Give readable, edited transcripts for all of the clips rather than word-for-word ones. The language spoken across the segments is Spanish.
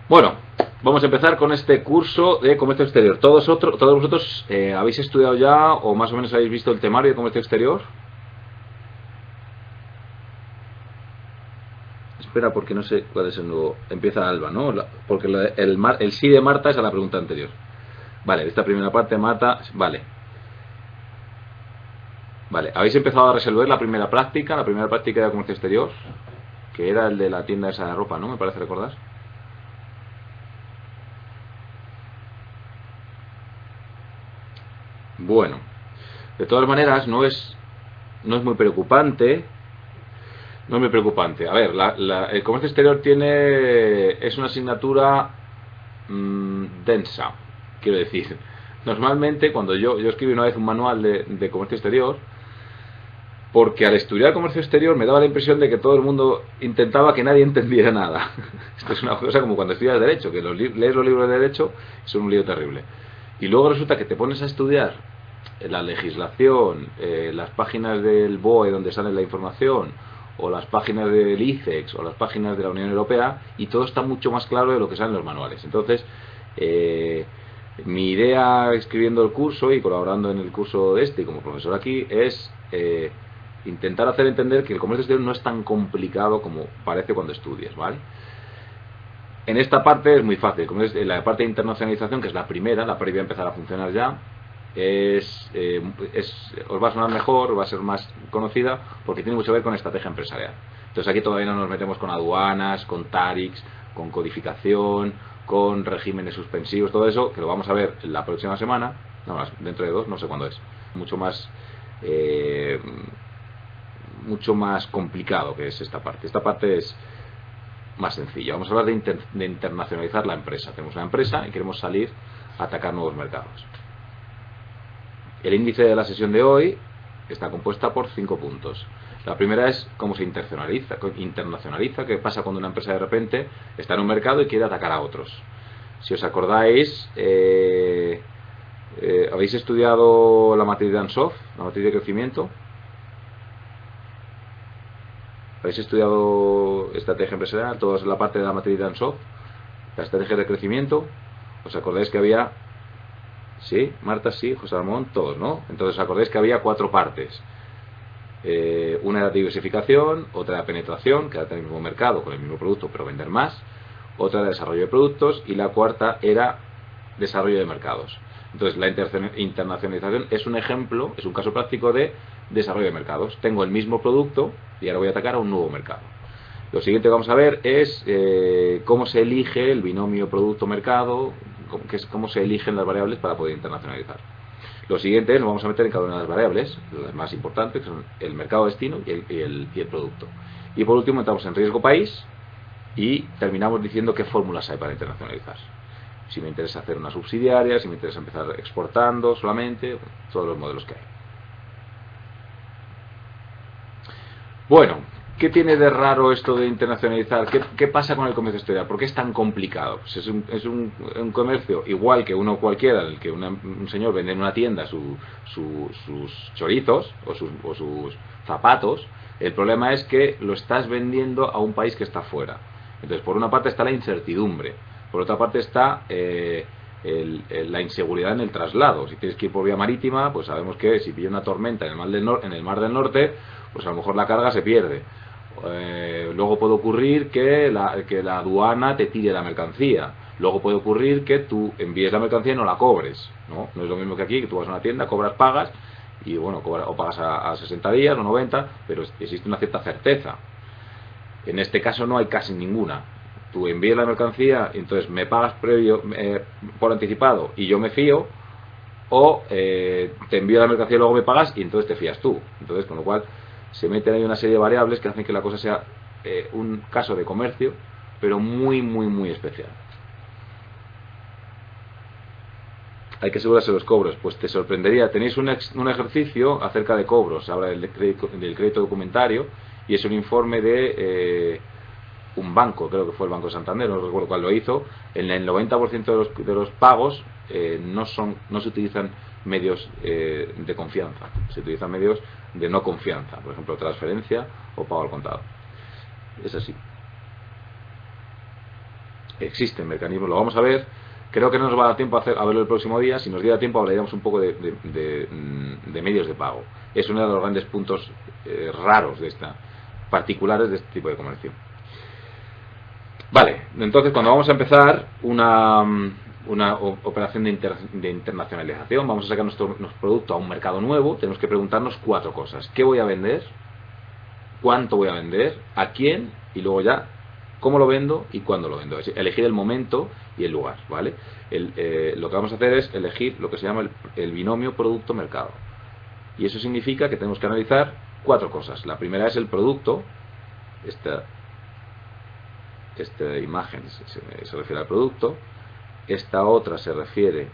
Bueno, vamos a empezar con este curso de comercio exterior. ¿Todos vosotros habéis estudiado ya o más o menos habéis visto el temario de comercio exterior? Espera, porque no sé cuál es el nuevo. Empieza Alba, ¿no? Porque el sí de Marta es a la pregunta anterior. Vale, esta primera parte, Marta, vale. Vale, ¿habéis empezado a resolver la primera práctica de comercio exterior? Que era el de la tienda esa de ropa, ¿no? Me parece recordar. Bueno, de todas maneras, no es muy preocupante. No es muy preocupante. A ver, el comercio exterior es una asignatura densa, quiero decir. Normalmente, cuando yo escribí una vez un manual de comercio exterior, porque al estudiar comercio exterior me daba la impresión de que todo el mundo intentaba que nadie entendiera nada. Esto es una cosa como cuando estudias Derecho, que lees los libros de Derecho, es un lío terrible. Y luego resulta que te pones a estudiar la legislación, las páginas del BOE donde sale la información, o las páginas del ICEX, o las páginas de la Unión Europea, y todo está mucho más claro de lo que sale en los manuales. Entonces, mi idea escribiendo el curso y colaborando en el curso de este, como profesor aquí, es intentar hacer entender que el comercio exterior no es tan complicado como parece cuando estudias, ¿vale? En esta parte es muy fácil, como es la parte de internacionalización, que es la primera, la previa a empezar a funcionar ya, os va a sonar mejor, va a ser más conocida, porque tiene mucho que ver con estrategia empresarial. Entonces aquí todavía no nos metemos con aduanas, con TARIX, con codificación, con regímenes suspensivos, todo eso, que lo vamos a ver la próxima semana, no más, dentro de 2, no sé cuándo es, eh, mucho más complicado que es esta parte. Esta parte es más sencilla. Vamos a hablar de internacionalizar la empresa. Tenemos una empresa y queremos salir a atacar nuevos mercados. El índice de la sesión de hoy está compuesta por 5 puntos. La primera es cómo se internacionaliza, qué pasa cuando una empresa de repente está en un mercado y quiere atacar a otros. Si os acordáis, ¿habéis estudiado la matriz de Ansoff, la matriz de crecimiento? ¿Habéis estudiado estrategia empresarial? Toda la parte de la matriz de Ansoff, la estrategia de crecimiento. ¿Os acordáis que había? Sí, Marta, sí, José Ramón, todos, ¿no? Entonces os acordáis que había 4 partes. Una era diversificación, otra era penetración, que era tener el mismo mercado con el mismo producto pero vender más, otra era desarrollo de productos y la cuarta era desarrollo de mercados. Entonces la internacionalización es un ejemplo, es un caso práctico de desarrollo de mercados. Tengo el mismo producto y ahora voy a atacar a un nuevo mercado. Lo siguiente que vamos a ver es cómo se elige el binomio producto-mercado, cómo se eligen las variables para poder internacionalizar. Lo siguiente es, nos vamos a meter en cada una de las variables, las más importantes, que son el mercado destino y el producto. Y por último entramos en riesgo país y terminamos diciendo qué fórmulas hay para internacionalizar. Si me interesa hacer una subsidiaria, si me interesa empezar exportando solamente, todos los modelos que hay. Bueno, ¿qué tiene de raro esto de internacionalizar? ¿Qué pasa con el comercio exterior? ¿Por qué es tan complicado? Pues es un comercio igual que uno cualquiera, en el que un señor vende en una tienda sus chorizos o sus zapatos. El problema es que lo estás vendiendo a un país que está fuera. Entonces, por una parte está la incertidumbre, por otra parte está la inseguridad en el traslado. Si tienes que ir por vía marítima, pues sabemos que si pilla una tormenta en el mar del Norte, pues a lo mejor la carga se pierde. Luego puede ocurrir que la aduana te tire la mercancía. Luego puede ocurrir que tú envíes la mercancía y no la cobres, ¿no? No es lo mismo que aquí, que tú vas a una tienda, cobras, pagas, y bueno, o pagas a 60 días o 90, pero existe una cierta certeza. En este caso no hay casi ninguna. Tú envías la mercancía, entonces me pagas por anticipado y yo me fío, o te envío la mercancía y luego me pagas y entonces te fías tú. Entonces, con lo cual se meten ahí una serie de variables que hacen que la cosa sea un caso de comercio, pero muy, muy, muy especial. Hay que asegurarse los cobros. Pues te sorprendería. Tenéis un ejercicio acerca de cobros. Habla del crédito documentario y es un informe de un banco, creo que fue el Banco de Santander, no recuerdo cuál lo hizo. En el 90% de los pagos no se utilizan medios de confianza, se utilizan medios de no confianza, por ejemplo transferencia o pago al contado. Es así. Existen mecanismos, lo vamos a ver. Creo que no nos va a dar tiempo a verlo el próximo día. Si nos diera tiempo hablaríamos un poco de medios de pago. Es uno de los grandes puntos raros particulares de este tipo de comercio. Vale, entonces cuando vamos a empezar una operación de internacionalización, vamos a sacar nuestro producto a un mercado nuevo, tenemos que preguntarnos 4 cosas. ¿Qué voy a vender? ¿Cuánto voy a vender? ¿A quién? Y luego ya, ¿cómo lo vendo y cuándo lo vendo? Es decir, elegir el momento y el lugar, ¿vale? Lo que vamos a hacer es elegir lo que se llama el binomio producto-mercado. Y eso significa que tenemos que analizar 4 cosas. La primera es el producto. Esta imagen se refiere al producto. Esta otra se refiere.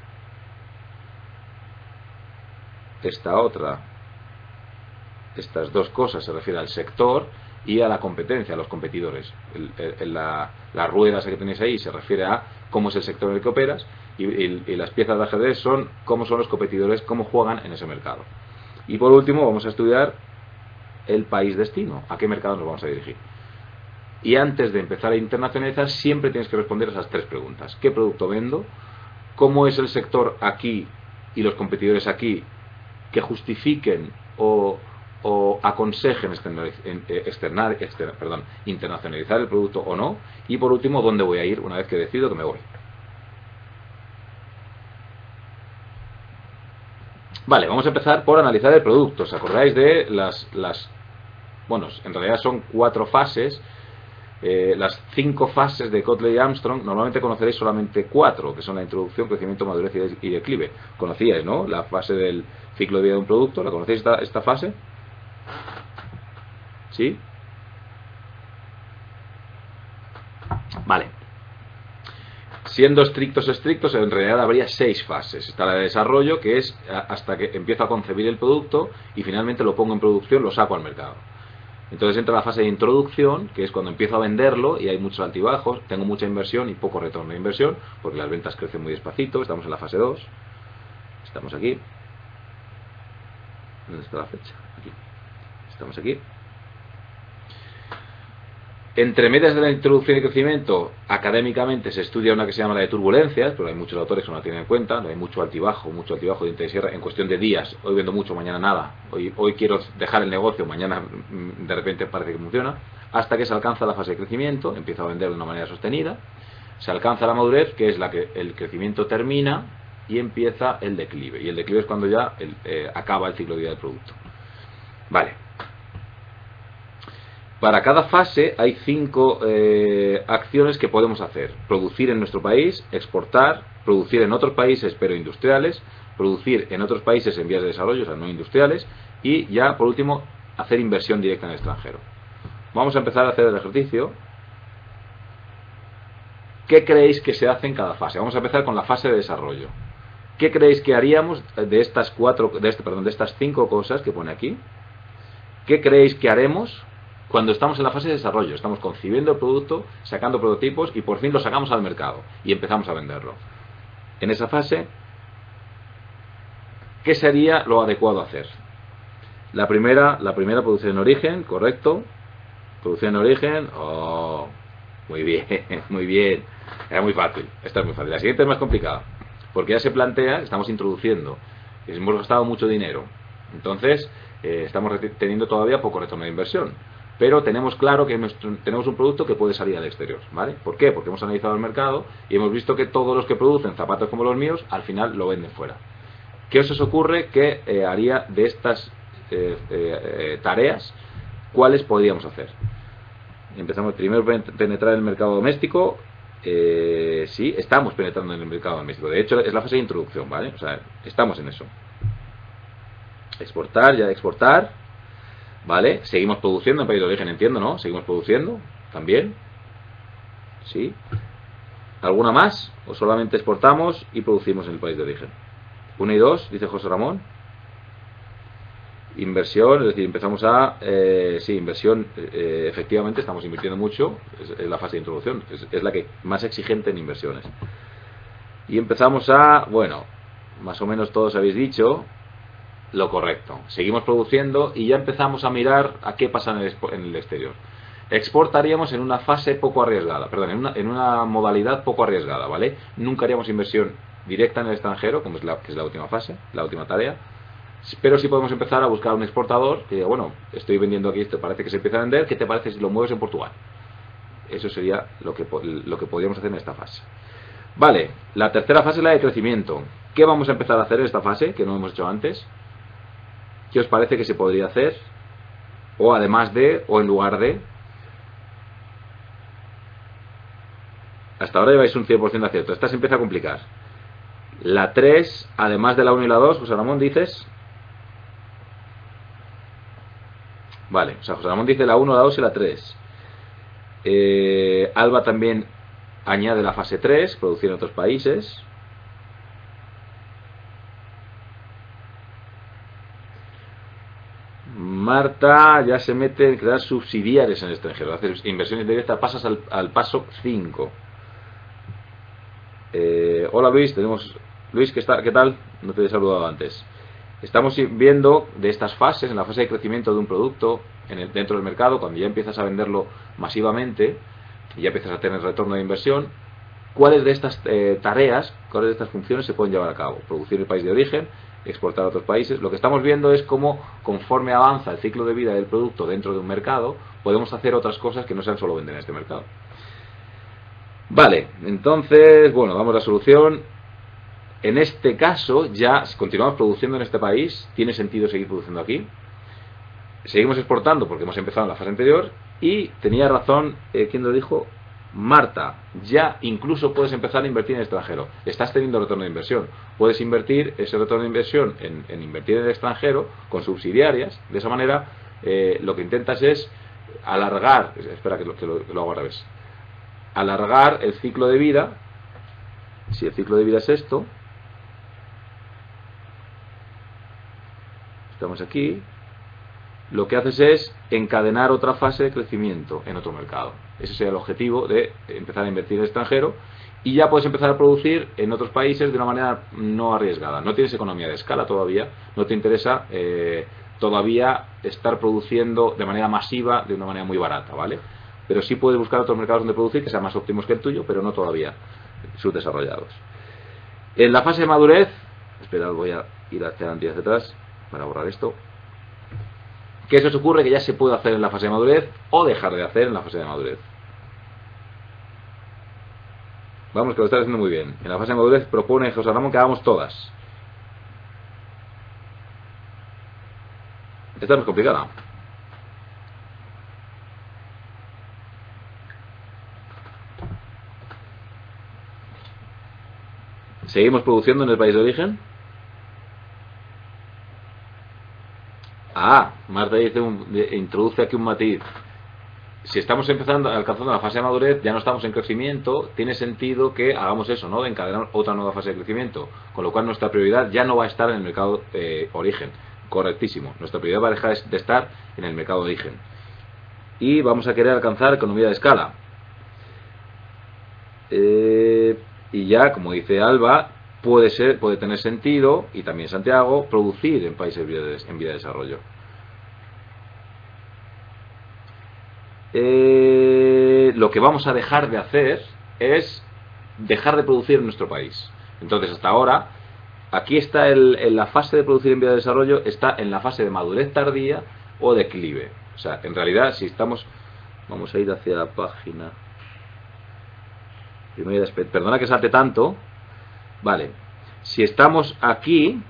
Estas 2 cosas se refieren al sector y a la competencia, a los competidores. La rueda esa que tenéis ahí se refiere a cómo es el sector en el que operas, y las piezas de ajedrez son cómo son los competidores, cómo juegan en ese mercado. Y por último vamos a estudiar el país destino, a qué mercado nos vamos a dirigir. Y antes de empezar a internacionalizar siempre tienes que responder esas 3 preguntas. ¿Qué producto vendo? ¿Cómo es el sector aquí y los competidores aquí que justifiquen o aconsejen internacionalizar el producto o no? Y por último, ¿dónde voy a ir una vez que decido que me voy? Vale, vamos a empezar por analizar el producto. ¿Os acordáis de bueno, en realidad son 4 fases. Las 5 fases de Kotler y Armstrong, normalmente conoceréis solamente 4, que son la introducción, crecimiento, madurez y declive. Conocíais, ¿no? La fase del ciclo de vida de un producto. ¿La conocéis esta fase? ¿Sí? Vale. Siendo estrictos, en realidad habría 6 fases. Está la de desarrollo, que es hasta que empiezo a concebir el producto y finalmente lo pongo en producción, lo saco al mercado. Entonces entra la fase de introducción, que es cuando empiezo a venderlo y hay muchos altibajos, tengo mucha inversión y poco retorno de inversión, porque las ventas crecen muy despacito. Estamos en la fase 2. Estamos aquí. ¿Dónde está la fecha? Aquí. Estamos aquí. Entre medias de la introducción y crecimiento, académicamente se estudia una que se llama la de turbulencias, pero hay muchos autores que no la tienen en cuenta. Hay mucho altibajo de diente de sierra en cuestión de días. Hoy vendo mucho, mañana nada. Hoy quiero dejar el negocio, mañana de repente parece que funciona. Hasta que se alcanza la fase de crecimiento, empiezo a vender de una manera sostenida. Se alcanza la madurez, que es la que el crecimiento termina, y empieza el declive. Y el declive es cuando ya acaba el ciclo de vida del producto. Vale. Para cada fase hay 5 acciones que podemos hacer. Producir en nuestro país, exportar, producir en otros países pero industriales, producir en otros países en vías de desarrollo, o sea, no industriales, y ya por último hacer inversión directa en el extranjero. Vamos a empezar a hacer el ejercicio. ¿Qué creéis que se hace en cada fase? Vamos a empezar con la fase de desarrollo. ¿Qué creéis que haríamos de estas 5 cosas que pone aquí? ¿Qué creéis que haremos cuando estamos en la fase de desarrollo? Estamos concibiendo el producto, sacando prototipos y por fin lo sacamos al mercado y empezamos a venderlo. En esa fase, ¿qué sería lo adecuado a hacer? La primera producción en origen, correcto. Producción en origen, oh, muy bien, muy bien. Era muy fácil, esta es muy fácil. La siguiente es más complicada, porque ya se plantea, estamos introduciendo, hemos gastado mucho dinero, entonces estamos teniendo todavía poco retorno de inversión. Pero tenemos claro que tenemos un producto que puede salir al exterior, ¿vale? ¿Por qué? Porque hemos analizado el mercado y hemos visto que todos los que producen zapatos como los míos, al final lo venden fuera. ¿Qué os ocurre que haría de estas tareas? ¿Cuáles podríamos hacer? Empezamos primero a penetrar el mercado doméstico. Sí, estamos penetrando en el mercado doméstico. De hecho, es la fase de introducción, ¿vale? O sea, estamos en eso. Exportar, ya exportar. ¿Vale? Seguimos produciendo en país de origen, entiendo, ¿no? Seguimos produciendo también. ¿Sí? ¿Alguna más? ¿O solamente exportamos y producimos en el país de origen? 1 y 2, dice José Ramón. Inversión, es decir, empezamos a... sí, inversión, efectivamente estamos invirtiendo mucho. Es la fase de introducción. Es la que más exigente en inversiones. Y empezamos a... Bueno, más o menos todos habéis dicho lo correcto. Seguimos produciendo y ya empezamos a mirar a qué pasa en el exterior. exportaríamos en una fase poco arriesgada, perdón, en una modalidad poco arriesgada, ¿vale? Nunca haríamos inversión directa en el extranjero, como que es la última fase, la última tarea, pero sí podemos empezar a buscar un exportador que diga, bueno, estoy vendiendo aquí, esto parece que se empieza a vender, ¿qué te parece si lo mueves en Portugal? Eso sería lo que podríamos hacer en esta fase. Vale, la tercera fase es la de crecimiento. ¿Qué vamos a empezar a hacer en esta fase, que no hemos hecho antes? ¿Qué os parece que se podría hacer? O además de, o en lugar de. Hasta ahora lleváis un 100% de acierto. Esta se empieza a complicar. La 3, además de la 1 y la 2, José Ramón, dices. Vale, o sea, José Ramón dice la 1, la 2 y la 3. Alba también añade la fase 3, producir en otros países. Marta ya se mete en crear subsidiarias en el extranjero, hacer inversiones directas, pasas al paso 5. Hola Luis, Luis, ¿qué tal? No te he saludado antes. Estamos viendo de estas fases, en la fase de crecimiento de un producto dentro del mercado, cuando ya empiezas a venderlo masivamente y ya empiezas a tener retorno de inversión, cuáles de estas tareas, cuáles de estas funciones se pueden llevar a cabo. Producir en el país de origen, exportar a otros países. Lo que estamos viendo es cómo, conforme avanza el ciclo de vida del producto dentro de un mercado, podemos hacer otras cosas que no sean solo vender en este mercado. Vale, entonces, bueno, damos la solución. En este caso, ya si continuamos produciendo en este país, tiene sentido seguir produciendo aquí. Seguimos exportando porque hemos empezado en la fase anterior. Y tenía razón, ¿quién lo dijo? Marta, ya incluso puedes empezar a invertir en el extranjero. Estás teniendo retorno de inversión. Puedes invertir ese retorno de inversión en invertir en el extranjero con subsidiarias. De esa manera, lo que intentas es alargar, espera que lo hago al revés, alargar el ciclo de vida. Si el ciclo de vida es esto, estamos aquí, lo que haces es encadenar otra fase de crecimiento en otro mercado. Ese sería el objetivo de empezar a invertir en el extranjero y ya puedes empezar a producir en otros países de una manera no arriesgada. No tienes economía de escala todavía, no te interesa todavía estar produciendo de manera masiva, de una manera muy barata, ¿vale? Pero sí puedes buscar otros mercados donde producir que sean más óptimos que el tuyo, pero no todavía subdesarrollados. En la fase de madurez, esperad, voy a ir hacia adelante y hacia atrás para borrar esto. ¿Qué se os ocurre que ya se puede hacer en la fase de madurez o dejar de hacer en la fase de madurez? Vamos, que lo estás haciendo muy bien. En la fase de madurez propone José Ramón que hagamos todas. Esta no es complicada. ¿Seguimos produciendo en el país de origen? Ah, Marta dice introduce aquí un matiz. Si estamos alcanzando la fase de madurez, ya no estamos en crecimiento, tiene sentido que hagamos eso, ¿no? De encadenar otra nueva fase de crecimiento. Con lo cual nuestra prioridad ya no va a estar en el mercado origen. Correctísimo. Nuestra prioridad va a dejar de estar en el mercado origen. Y vamos a querer alcanzar economía de escala. Y ya, como dice Alba, puede tener sentido, y también Santiago, producir en países en vía de desarrollo. Lo que vamos a dejar de hacer es dejar de producir en nuestro país. Entonces, hasta ahora, aquí está en la fase de producir en vía de desarrollo, está en la fase de madurez tardía o declive. O sea, en realidad, si estamos... Vamos a ir hacia la página... Perdona que salte tanto. Vale. Si estamos aquí,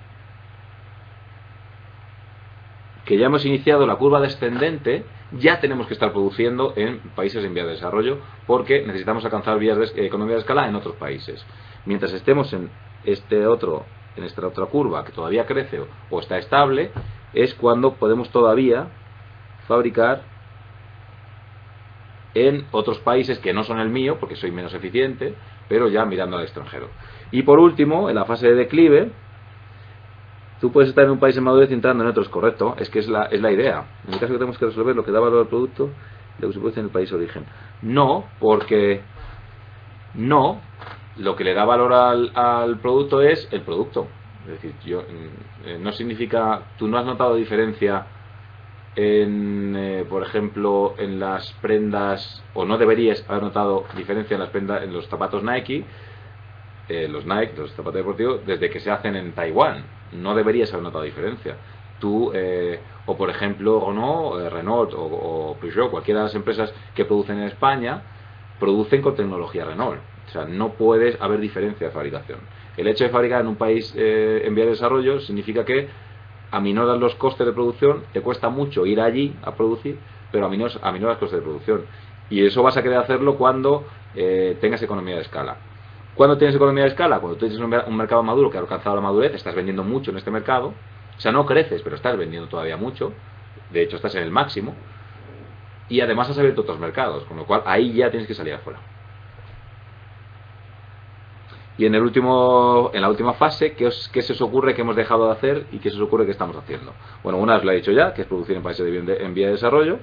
que ya hemos iniciado la curva descendente, ya tenemos que estar produciendo en países en vías de desarrollo porque necesitamos alcanzar vías de economía de escala en otros países. Mientras estemos en esta otra curva que todavía crece o está estable, es cuando podemos todavía fabricar en otros países que no son el mío, porque soy menos eficiente, pero ya mirando al extranjero. Y por último, en la fase de declive, tú puedes estar en un país en madurez y entrando en otros, correcto, es que es la idea. En el caso que tenemos que resolver lo que da valor al producto, lo que se produce en el país de origen. No, porque lo que le da valor al producto es el producto. Es decir, no significa, tú no has notado diferencia por ejemplo, en las prendas, o no deberías haber notado diferencia en las prendas, en los zapatos Nike, los zapatos deportivos, desde que se hacen en Taiwán. No deberías haber notado diferencia. Tú, o por ejemplo, Renault o Peugeot, cualquiera de las empresas que producen en España, producen con tecnología Renault. O sea, no puedes haber diferencia de fabricación. El hecho de fabricar en un país en vía de desarrollo significa que aminoras los costes de producción, te cuesta mucho ir allí a producir, pero aminoras los costes de producción. Y eso vas a querer hacerlo cuando tengas economía de escala. ¿Cuándo tienes economía de escala? Cuando tú tienes un mercado maduro que ha alcanzado la madurez, estás vendiendo mucho en este mercado. O sea, no creces, pero estás vendiendo todavía mucho. De hecho, estás en el máximo. Y además has abierto otros mercados, con lo cual ahí ya tienes que salir afuera. Y en la última fase, ¿qué se os ocurre que hemos dejado de hacer y qué se os ocurre que estamos haciendo? Bueno, una os la he dicho ya, que es producir en países en vía de desarrollo.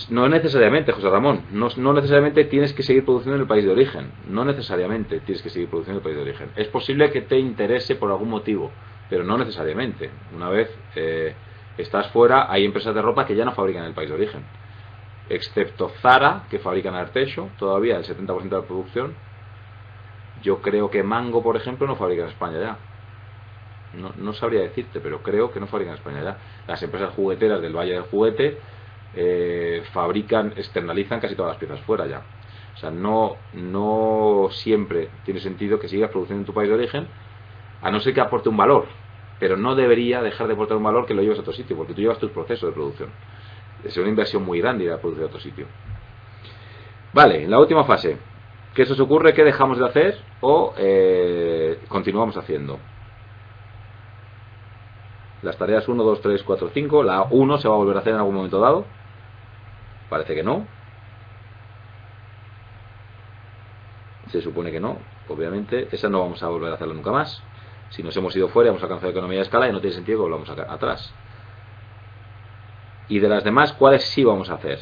No necesariamente, José Ramón, no necesariamente tienes que seguir produciendo en el país de origen. No necesariamente tienes que seguir produciendo en el país de origen. Es posible que te interese por algún motivo, pero no necesariamente. Una vez estás fuera, hay empresas de ropa que ya no fabrican en el país de origen. Excepto Zara, que fabrica en Artesio, todavía el 70% de la producción. Yo creo que Mango, por ejemplo, no fabrica en España ya. No sabría decirte, pero creo que no fabrican en España ya. Las empresas jugueteras del Valle del Juguete externalizan casi todas las piezas fuera ya. O sea, no siempre tiene sentido que sigas produciendo en tu país de origen, a no ser que aporte un valor, pero no debería dejar de aportar un valor que lo lleves a otro sitio, porque tú llevas tus procesos de producción. Es una inversión muy grande ir a producir a otro sitio. Vale, en la última fase, ¿qué se os ocurre? ¿Qué dejamos de hacer o continuamos haciendo? Las tareas 1, 2, 3, 4, 5. La 1 se va a volver a hacer en algún momento dado. Parece que no. Se supone que no, obviamente. Esa no vamos a volver a hacerla nunca más. Si nos hemos ido fuera, hemos alcanzado economía de escala y no tiene sentido que volvamos atrás. Y de las demás, ¿cuáles sí vamos a hacer?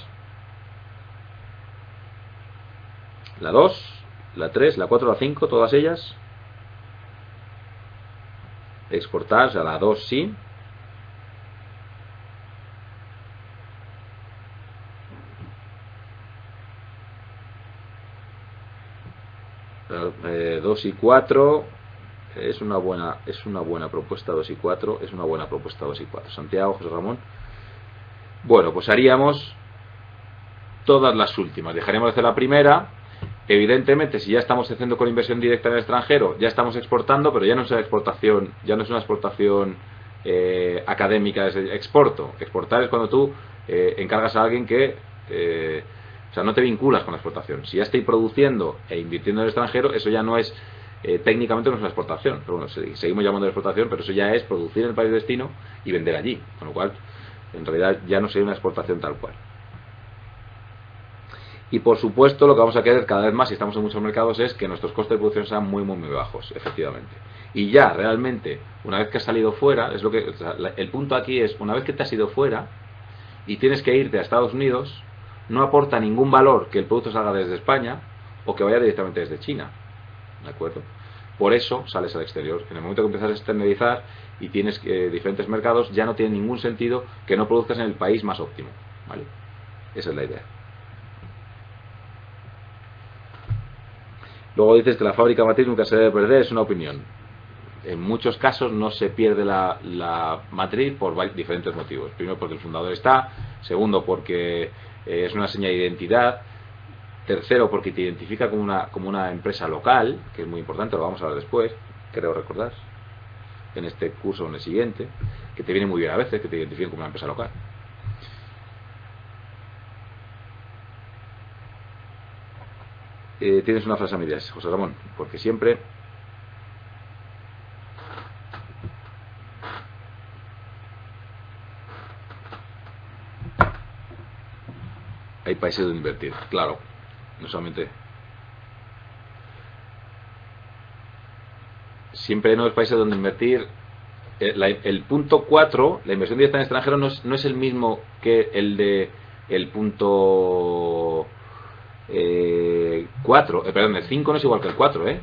La 2, la 3, la 4, la 5, todas ellas. Exportar, o sea, la 2 sí. La 2 y 4 es una buena propuesta. 2 y 4 es una buena propuesta. 2 y 4. Santiago, José Ramón. Bueno, pues haríamos todas las últimas. Dejaríamos de hacer la primera. Evidentemente, si ya estamos haciendo con inversión directa en el extranjero, ya estamos exportando, pero ya no es una exportación, académica, es exporto. Exportar es cuando tú encargas a alguien que o sea, no te vinculas con la exportación. Si ya estoy produciendo e invirtiendo en el extranjero, eso ya no es técnicamente no es una exportación, pero bueno, seguimos llamando de exportación, pero eso ya es producir en el país de destino y vender allí, con lo cual en realidad ya no sería una exportación tal cual. Y por supuesto lo que vamos a querer cada vez más, si estamos en muchos mercados, es que nuestros costes de producción sean muy bajos, efectivamente. Y ya realmente, una vez que has salido fuera, o sea, el punto aquí es, una vez que te has ido fuera y tienes que irte a Estados Unidos, no aporta ningún valor que el producto salga desde España o que vaya directamente desde China, ¿de acuerdo? Por eso sales al exterior. En el momento que empiezas a externalizar y tienes diferentes mercados, ya no tiene ningún sentido que no produzcas en el país más óptimo, ¿vale? Esa es la idea. Luego dices que la fábrica matriz nunca se debe perder, es una opinión. En muchos casos no se pierde la matriz por diferentes motivos. Primero, porque el fundador está. Segundo, porque es una señal de identidad. Tercero, porque te identifica como una empresa local, que es muy importante, lo vamos a ver después, creo recordar, en este curso o en el siguiente, que te viene muy bien a veces, que te identifiquen como una empresa local. Tienes una frase a medias, José Ramón, porque siempre hay países donde invertir, claro, no solamente siempre hay nuevos países donde invertir. El punto 4, la inversión directa en extranjero, no es el mismo que el punto 4, perdón, el 5 no es igual que el 4, ¿eh?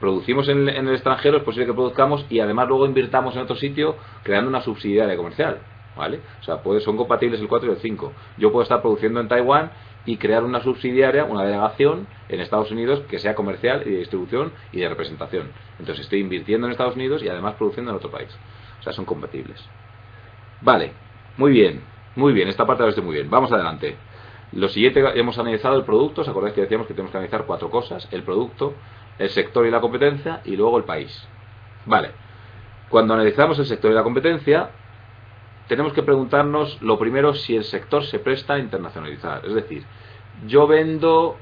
Producimos en el extranjero, es posible que produzcamos y además luego invirtamos en otro sitio creando una subsidiaria comercial, ¿vale? O sea, son compatibles el 4 y el 5. Yo puedo estar produciendo en Taiwán y crear una subsidiaria, una delegación en Estados Unidos que sea comercial y de distribución y de representación. Entonces estoy invirtiendo en Estados Unidos y además produciendo en otro país. O sea, son compatibles. Vale, muy bien, esta parte la estoy muy bien. Vamos adelante. Lo siguiente, hemos analizado el producto. ¿Os acordáis que decíamos que tenemos que analizar 4 cosas? El producto, el sector y la competencia y luego el país. Vale, cuando analizamos el sector y la competencia tenemos que preguntarnos lo primero si el sector se presta a internacionalizar. Es decir, yo vendo...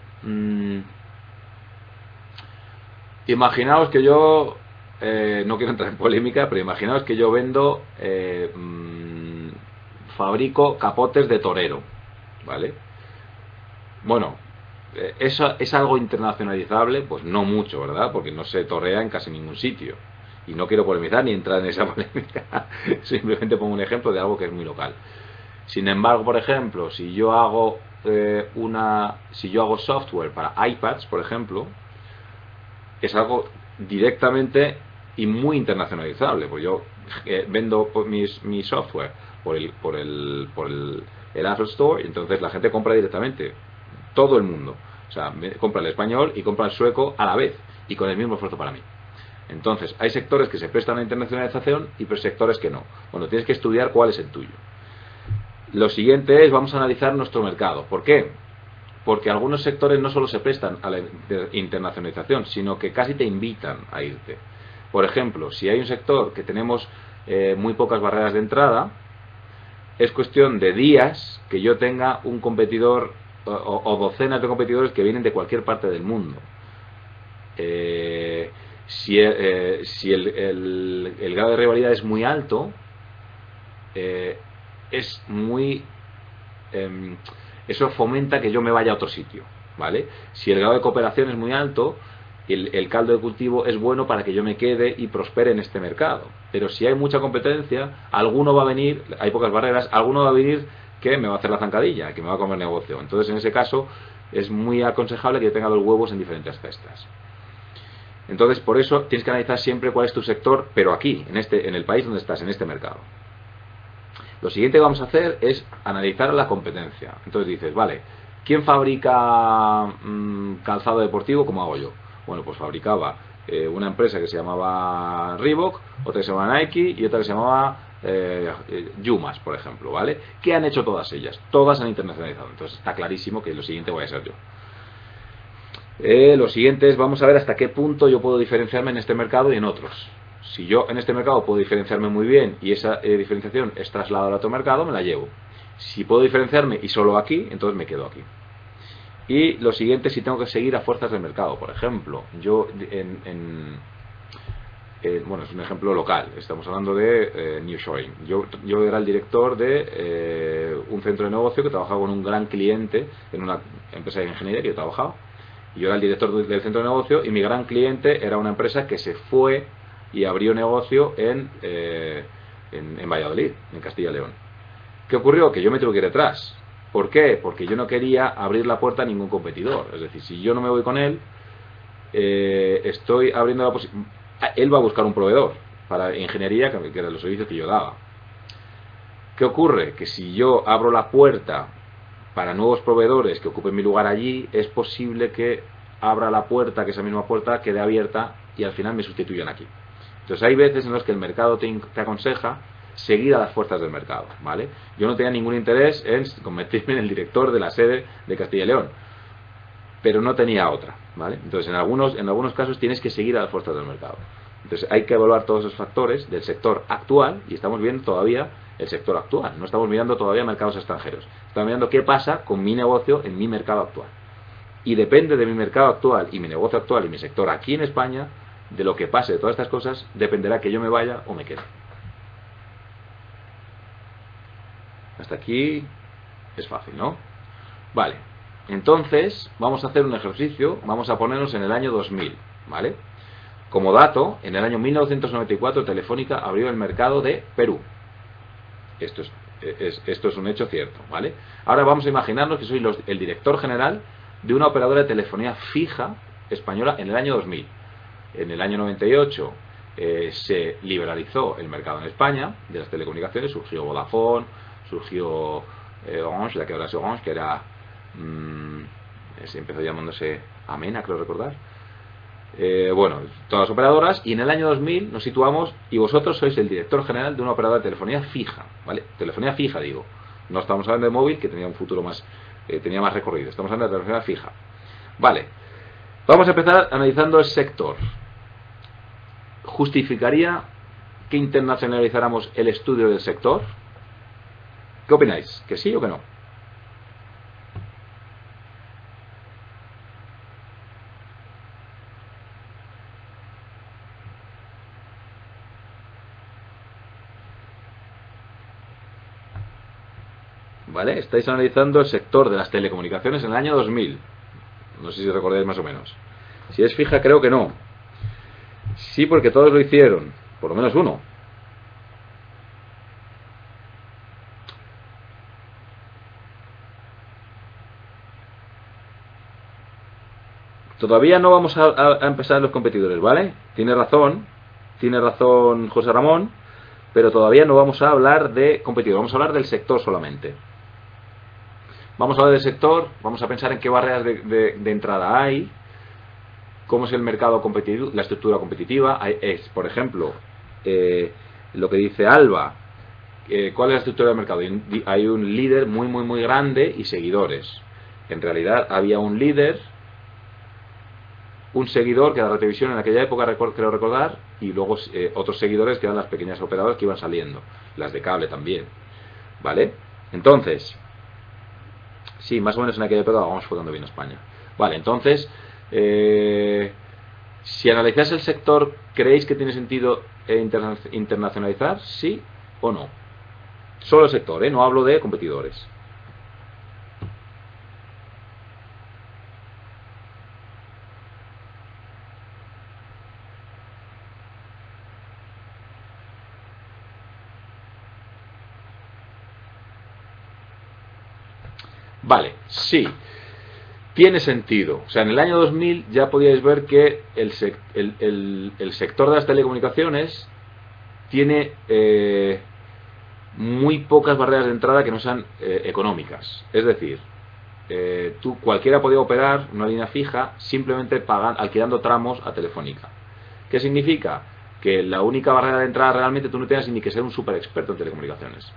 imaginaos que yo... no quiero entrar en polémica, pero imaginaos que yo vendo... fabrico capotes de torero, ¿vale? Bueno, ¿eso es algo internacionalizable? Pues no mucho, ¿verdad? Porque no se torrea en casi ningún sitio. Y no quiero polemizar ni entrar en esa polémica. Simplemente pongo un ejemplo de algo que es muy local. Sin embargo, por ejemplo, si yo hago software para iPads, por ejemplo, es algo directamente y muy internacionalizable. Pues yo vendo mi software por el Apple Store y entonces la gente compra directamente. Todo el mundo. O sea, compra el español y compra el sueco a la vez y con el mismo esfuerzo para mí. Entonces, hay sectores que se prestan a internacionalización y sectores que no. Bueno, tienes que estudiar cuál es el tuyo. Lo siguiente es, vamos a analizar nuestro mercado. ¿Por qué? Porque algunos sectores no solo se prestan a la internacionalización, sino que casi te invitan a irte. Por ejemplo, si hay un sector que tenemos muy pocas barreras de entrada, es cuestión de días que yo tenga un competidor o docenas de competidores que vienen de cualquier parte del mundo. Si el grado de rivalidad es muy alto, eso fomenta que yo me vaya a otro sitio, ¿vale? Si el grado de cooperación es muy alto, el caldo de cultivo es bueno para que yo me quede y prospere en este mercado. Pero si hay mucha competencia, alguno va a venir, hay pocas barreras, alguno va a venir que me va a hacer la zancadilla, que me va a comer negocio. Entonces, en ese caso, es muy aconsejable que yo tenga los huevos en diferentes cestas. Entonces, por eso tienes que analizar siempre cuál es tu sector, pero aquí, en el país donde estás, en este mercado. Lo siguiente que vamos a hacer es analizar la competencia. Entonces dices, vale, ¿quién fabrica calzado deportivo como hago yo? Bueno, pues fabricaba una empresa que se llamaba Reebok, otra que se llamaba Nike y otra que se llamaba Jumas, por ejemplo, ¿vale? ¿Qué han hecho todas ellas? Todas han internacionalizado. Entonces está clarísimo que lo siguiente voy a ser yo. Lo siguiente es, vamos a ver hasta qué punto yo puedo diferenciarme en este mercado y en otros. Si yo en este mercado puedo diferenciarme muy bien y esa diferenciación es trasladada a otro mercado, me la llevo. Si puedo diferenciarme y solo aquí, entonces me quedo aquí. Y lo siguiente, si tengo que seguir a fuerzas del mercado. Por ejemplo, yo bueno, es un ejemplo local. Estamos hablando de nearshoring. Yo era el director de un centro de negocio que trabajaba con un gran cliente en una empresa de ingeniería que yo trabajaba. Yo era el director del centro de negocio y mi gran cliente era una empresa que se fue y abrió negocio en Valladolid, en Castilla y León. ¿Qué ocurrió? Que yo me tuve que ir detrás. ¿Por qué? Porque yo no quería abrir la puerta a ningún competidor. Es decir, si yo no me voy con él, estoy abriendo la posibilidad. Él va a buscar un proveedor para ingeniería, que eran los servicios que yo daba. ¿Qué ocurre? Que si yo abro la puerta para nuevos proveedores que ocupen mi lugar allí, es posible que abra la puerta, que esa misma puerta quede abierta y al final me sustituyan aquí. Entonces hay veces en las que el mercado te aconseja seguir a las fuerzas del mercado, ¿vale? Yo no tenía ningún interés en convertirme en el director de la sede de Castilla y León, pero no tenía otra, ¿vale? Entonces en algunos casos tienes que seguir a las fuerzas del mercado. Entonces hay que evaluar todos esos factores del sector actual y estamos viendo todavía el sector actual, no estamos mirando todavía mercados extranjeros, estamos mirando qué pasa con mi negocio en mi mercado actual. Y depende de mi mercado actual y mi negocio actual y mi sector aquí en España, de lo que pase de todas estas cosas, dependerá que yo me vaya o me quede. Hasta aquí es fácil, ¿no? Vale, entonces vamos a hacer un ejercicio, vamos a ponernos en el año 2000, ¿vale? Como dato, en el año 1994 Telefónica abrió el mercado de Perú. Esto es un hecho cierto, ¿vale? Ahora vamos a imaginarnos que soy el director general de una operadora de telefonía fija española en el año 2000. En el año 98 se liberalizó el mercado en España de las telecomunicaciones, surgió Vodafone, surgió Orange, la que ahora es Orange, que era se empezó llamándose Amena, creo recordar. Bueno, todas las operadoras, y en el año 2000 nos situamos y vosotros sois el director general de una operadora de telefonía fija, ¿vale? Telefonía fija, digo. No estamos hablando de móvil, que tenía un futuro más, tenía más recorrido. Estamos hablando de telefonía fija. Vale. Vamos a empezar analizando el sector. ¿Justificaría que internacionalizáramos el estudio del sector? ¿Qué opináis? ¿Que sí o que no? ¿Vale? Estáis analizando el sector de las telecomunicaciones en el año 2000. No sé si recordáis más o menos. Si es fija, creo que no. Sí, porque todos lo hicieron. Por lo menos uno. Todavía no vamos a empezar los competidores, ¿vale? Tiene razón José Ramón, pero todavía no vamos a hablar de competidores, vamos a hablar del sector solamente. Vamos a hablar del sector, vamos a pensar en qué barreras de entrada hay, cómo es el mercado competitivo, la estructura competitiva. Es, por ejemplo, lo que dice Alba, ¿cuál es la estructura del mercado? Hay un líder muy grande y seguidores. En realidad había un líder, un seguidor, que era la televisión en aquella época, creo recordar, y luego otros seguidores que eran las pequeñas operadoras que iban saliendo, las de cable también, ¿vale? Entonces, sí, más o menos en aquella época vamos enfocando bien a España. Vale, entonces, si analizáis el sector, ¿creéis que tiene sentido internacionalizar? ¿Sí o no? Solo el sector, no hablo de competidores. Vale, sí, tiene sentido. O sea, en el año 2000 ya podíais ver que el sector de las telecomunicaciones tiene muy pocas barreras de entrada que no sean económicas. Es decir, cualquiera podía operar una línea fija simplemente alquilando tramos a Telefónica. ¿Qué significa? Que la única barrera de entrada realmente tú no tenías ni que ser un super experto en telecomunicaciones.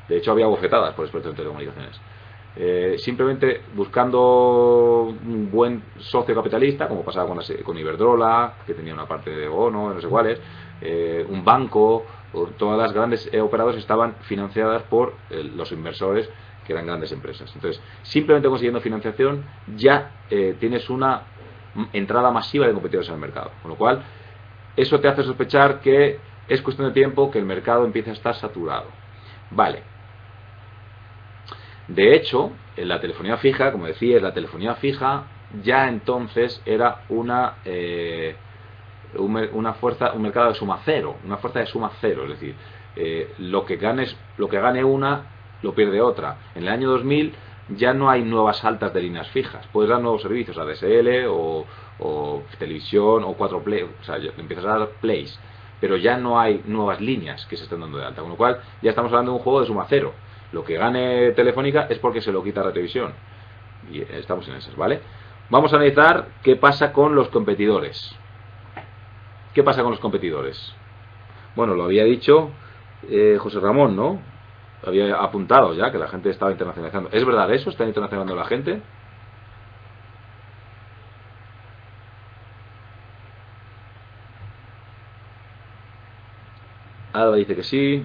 De hecho, había bofetadas por expertos en telecomunicaciones. Simplemente buscando un buen socio capitalista, como pasaba con Iberdrola, que tenía una parte de bono, no sé cuáles, un banco, todas las grandes operadoras estaban financiadas por los inversores, que eran grandes empresas. Entonces, simplemente consiguiendo financiación ya tienes una entrada masiva de competidores en el mercado, con lo cual eso te hace sospechar que es cuestión de tiempo que el mercado empiece a estar saturado. Vale. De hecho, en la telefonía fija, como decía, la telefonía fija ya entonces era un mercado de suma cero, una fuerza de suma cero, es decir, lo que gane una, lo pierde otra. En el año 2000 ya no hay nuevas altas de líneas fijas, puedes dar nuevos servicios, ADSL o televisión o 4 play, o sea, empiezas a dar plays, pero ya no hay nuevas líneas que se están dando de alta, con lo cual ya estamos hablando de un juego de suma cero. Lo que gane Telefónica es porque se lo quita la televisión. Y estamos en esas, ¿vale? Vamos a analizar qué pasa con los competidores. ¿Qué pasa con los competidores? Bueno, lo había dicho José Ramón, ¿no? Había apuntado ya que la gente estaba internacionalizando. ¿Es verdad eso? ¿Está internacionalizando la gente? Alba dice que sí.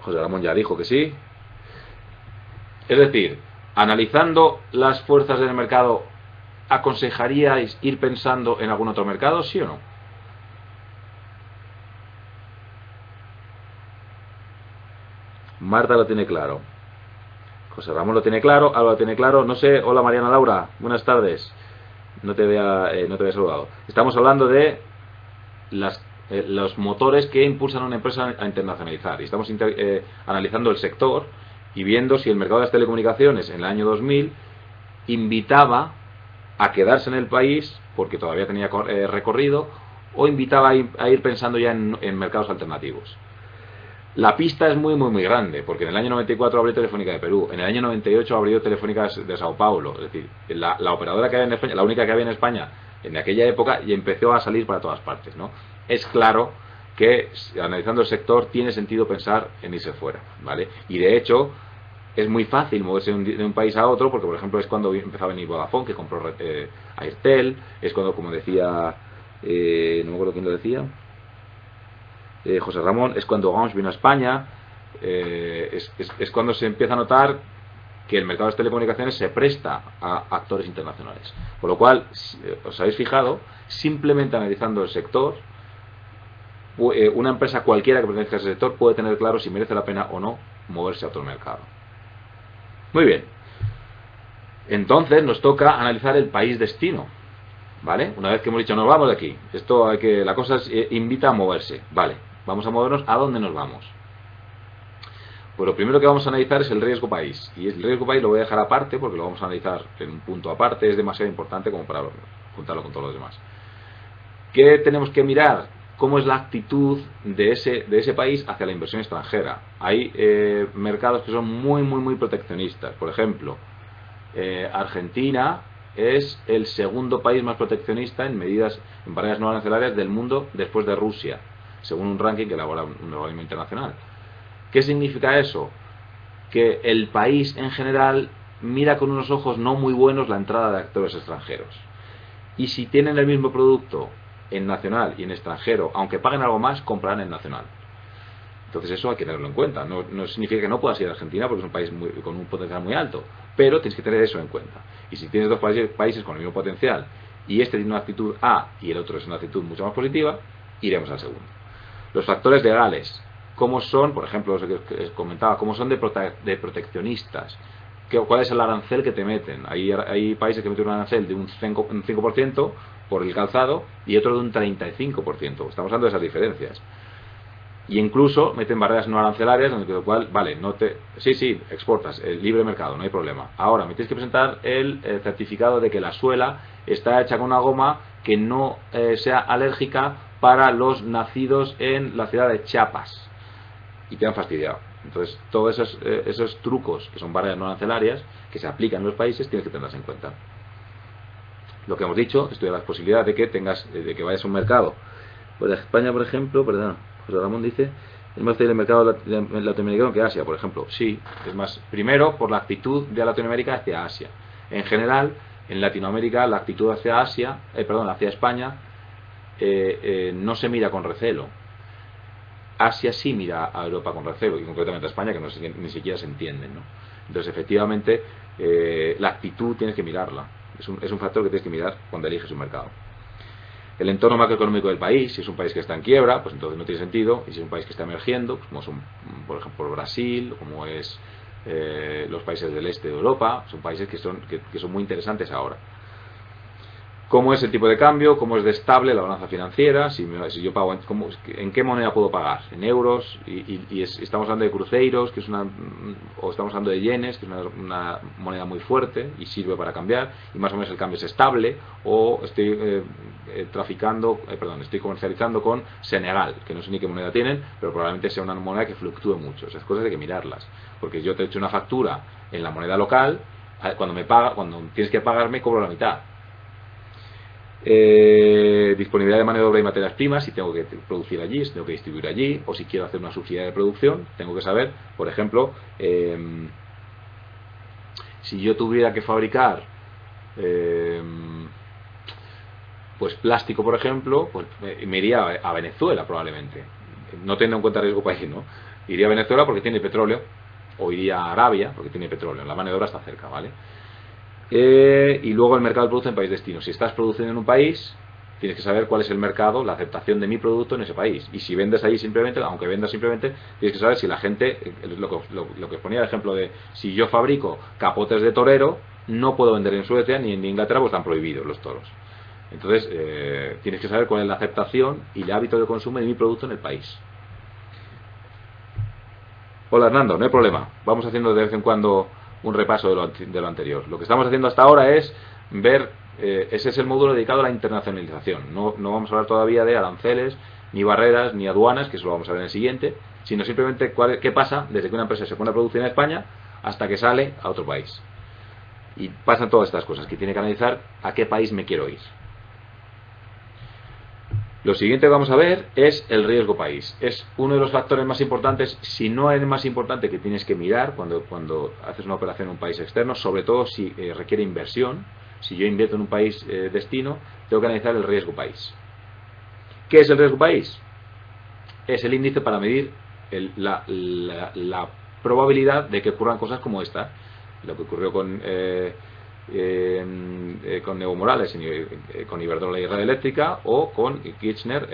José Ramón ya dijo que sí. Es decir, analizando las fuerzas del mercado, ¿aconsejaríais ir pensando en algún otro mercado, sí o no? Marta lo tiene claro. José Ramón lo tiene claro. Alba lo tiene claro. No sé. Hola Mariana Laura. Buenas tardes. No te había saludado. Estamos hablando de los motores que impulsan a una empresa a internacionalizar. Y estamos analizando el sector y viendo si el mercado de las telecomunicaciones en el año 2000 invitaba a quedarse en el país porque todavía tenía recorrido, o invitaba a ir pensando ya en mercados alternativos. La pista es muy, muy, muy grande, porque en el año 94 abrió Telefónica de Perú, en el año 98 abrió Telefónica de Sao Paulo, es decir, la operadora que había en España, la única que había en España en aquella época, y empezó a salir para todas partes, ¿no? Es claro que, analizando el sector, tiene sentido pensar en irse fuera, ¿vale? Y de hecho, es muy fácil moverse de un país a otro, porque por ejemplo es cuando empezó a venir Vodafone, que compró Airtel, es cuando, como decía, no me acuerdo quién lo decía, José Ramón, es cuando Orange vino a España, es cuando se empieza a notar que el mercado de las telecomunicaciones se presta a actores internacionales. Por lo cual, os habéis fijado, simplemente analizando el sector, una empresa cualquiera que pertenezca a ese sector puede tener claro si merece la pena o no moverse a otro mercado. Muy bien. Entonces nos toca analizar el país destino, ¿vale? Una vez que hemos dicho nos vamos de aquí, la cosa invita a moverse, ¿vale? Vamos a movernos. ¿A dónde nos vamos? Pues lo primero que vamos a analizar es el riesgo país, y el riesgo país lo voy a dejar aparte porque lo vamos a analizar en un punto aparte, es demasiado importante como para juntarlo con todos los demás. ¿Qué tenemos que mirar? ¿Cómo es la actitud de ese país hacia la inversión extranjera? Hay mercados que son muy, muy, muy proteccionistas. Por ejemplo, Argentina es el segundo país más proteccionista en barreras no arancelarias del mundo después de Rusia, según un ranking que elabora un organismo internacional. ¿Qué significa eso? Que el país en general mira con unos ojos no muy buenos la entrada de actores extranjeros. Y si tienen el mismo producto en nacional y en extranjero, aunque paguen algo más, comprarán en nacional. Entonces eso hay que tenerlo en cuenta. No significa que no puedas ir a Argentina porque es un país con un potencial muy alto, pero tienes que tener eso en cuenta. Y si tienes dos países con el mismo potencial y este tiene una actitud A y el otro es una actitud mucho más positiva, iremos al segundo. Los factores legales, ¿cómo son? Por ejemplo, lo que comentaba, ¿cómo son de proteccionistas? ¿Cuál es el arancel que te meten? Hay países que meten un arancel de un 5% por el calzado y otro de un 35%. Estamos hablando de esas diferencias. Y incluso meten barreras no arancelarias, en lo cual, vale, sí, exportas, el libre mercado, no hay problema. Ahora, me tienes que presentar el certificado de que la suela está hecha con una goma que no sea alérgica para los nacidos en la ciudad de Chiapas. Y te han fastidiado. Entonces, todos esos trucos, que son barreras no arancelarias, que se aplican en los países, tienes que tenerlas en cuenta. Lo que hemos dicho, estudia las posibilidades de que vayas a un mercado. Pues España, por ejemplo, perdón, José Ramón dice, es más fácil el mercado latinoamericano que Asia, por ejemplo. Sí, es más, primero por la actitud de Latinoamérica hacia Asia. En general, en Latinoamérica la actitud hacia hacia España no se mira con recelo. Asia sí mira a Europa con recelo, y concretamente a España, que ni siquiera se entienden, ¿no? Entonces, efectivamente, la actitud tienes que mirarla. Es un factor que tienes que mirar cuando eliges un mercado. El entorno macroeconómico del país, si es un país que está en quiebra, pues entonces no tiene sentido. Y si es un país que está emergiendo, pues como son, por ejemplo, Brasil, como es los países del este de Europa, son países que son muy interesantes ahora. ¿Cómo es el tipo de cambio? ¿Cómo es de estable la balanza financiera? Si yo pago, ¿en qué moneda puedo pagar? ¿En euros? Estamos hablando de cruceiros, o estamos hablando de yenes, que es una moneda muy fuerte y sirve para cambiar, y más o menos el cambio es estable, o estoy comercializando con Senegal, que no sé ni qué moneda tienen, pero probablemente sea una moneda que fluctúe mucho. Esas cosas hay que mirarlas, porque yo te he hecho una factura en la moneda local, cuando tienes que pagarme, cobro la mitad. Disponibilidad de mano de obra y materias primas, si tengo que producir allí, si tengo que distribuir allí, o si quiero hacer una subsidiaria de producción, tengo que saber, por ejemplo, si yo tuviera que fabricar pues plástico, por ejemplo, pues me iría a Venezuela probablemente, no teniendo en cuenta riesgo país, ¿no? Iría a Venezuela porque tiene petróleo, o iría a Arabia porque tiene petróleo, la mano de obra está cerca, ¿vale? Y luego el mercado de producto en país destino. Si estás produciendo en un país, tienes que saber cuál es el mercado, la aceptación de mi producto en ese país. Y si vendes ahí simplemente, aunque vendas simplemente, tienes que saber si la gente, lo que os ponía el ejemplo de, si yo fabrico capotes de torero, no puedo vender en Suecia ni en Inglaterra porque están prohibidos los toros. Entonces, tienes que saber cuál es la aceptación y el hábito de consumo de mi producto en el país. Hola Hernando, no hay problema. Vamos haciendo de vez en cuando un repaso de lo anterior. Lo que estamos haciendo hasta ahora es ver, ese es el módulo dedicado a la internacionalización. No vamos a hablar todavía de aranceles, ni barreras, ni aduanas, que eso lo vamos a ver en el siguiente, sino simplemente qué pasa desde que una empresa se pone a producir en España hasta que sale a otro país. Y pasan todas estas cosas, que tiene que analizar a qué país me quiero ir. Lo siguiente que vamos a ver es el riesgo país. Es uno de los factores más importantes, si no el más importante, que tienes que mirar cuando haces una operación en un país externo, sobre todo si requiere inversión. Si yo invierto en un país destino, tengo que analizar el riesgo país. ¿Qué es el riesgo país? Es el índice para medir la probabilidad de que ocurran cosas como esta. Lo que ocurrió con Evo Morales con Iberdrola y Red Eléctrica, o con Kirchner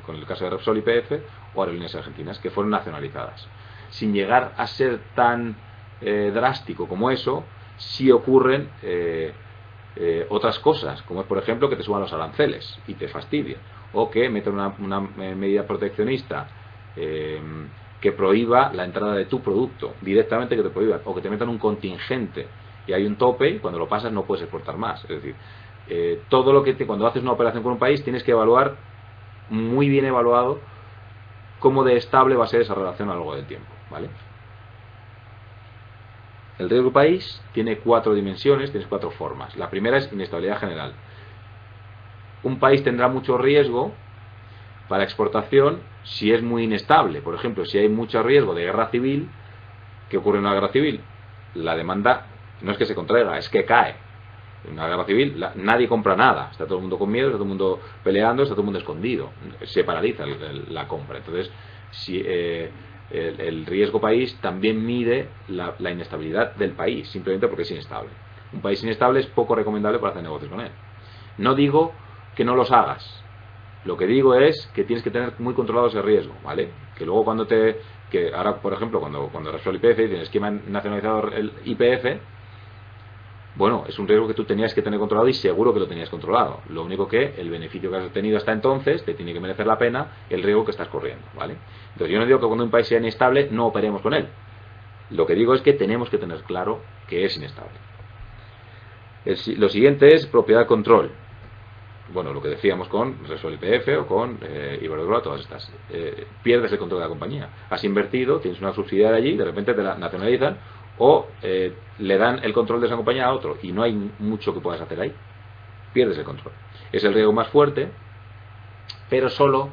con el caso de Repsol y YPF o Aerolíneas Argentinas, que fueron nacionalizadas. Sin llegar a ser tan drástico como eso, sí ocurren otras cosas, como es por ejemplo que te suban los aranceles y te fastidia, o que metan una medida proteccionista que prohíba la entrada de tu producto directamente, que te prohíban, o que te metan un contingente y hay un tope y cuando lo pasas no puedes exportar más. Es decir, todo lo que cuando haces una operación con un país tienes que evaluar, muy bien evaluado, cómo de estable va a ser esa relación a lo largo del tiempo, ¿vale? El riesgo país tiene 4 dimensiones, tiene 4 formas. La primera es inestabilidad general. Un país tendrá mucho riesgo para exportación si es muy inestable. Por ejemplo, si hay mucho riesgo de guerra civil, ¿qué ocurre en una guerra civil? La demanda no es que se contraiga, es que cae. En una guerra civil nadie compra nada, está todo el mundo con miedo, está todo el mundo peleando, está todo el mundo escondido, se paraliza la compra. Entonces, si el riesgo país también mide la inestabilidad del país, simplemente porque es inestable. Un país inestable es poco recomendable para hacer negocios con él. No digo que no los hagas, lo que digo es que tienes que tener muy controlado ese riesgo, ¿vale? Que luego que ahora, por ejemplo, cuando Repsol YPF dicen esquema nacionalizado el YPF, bueno, es un riesgo que tú tenías que tener controlado y seguro que lo tenías controlado. Lo único que el beneficio que has tenido hasta entonces te tiene que merecer la pena el riesgo que estás corriendo, ¿vale? Entonces yo no digo que cuando un país sea inestable no operemos con él. Lo que digo es que tenemos que tener claro que es inestable. Lo siguiente es propiedad control. Bueno, lo que decíamos con Repsol YPF o con Iberdrola, todas estas. Pierdes el control de la compañía. Has invertido, tienes una subsidiaria allí, de repente te la nacionalizan o le dan el control de esa compañía a otro y no hay mucho que puedas hacer ahí. Pierdes el control. Es el riesgo más fuerte, pero solo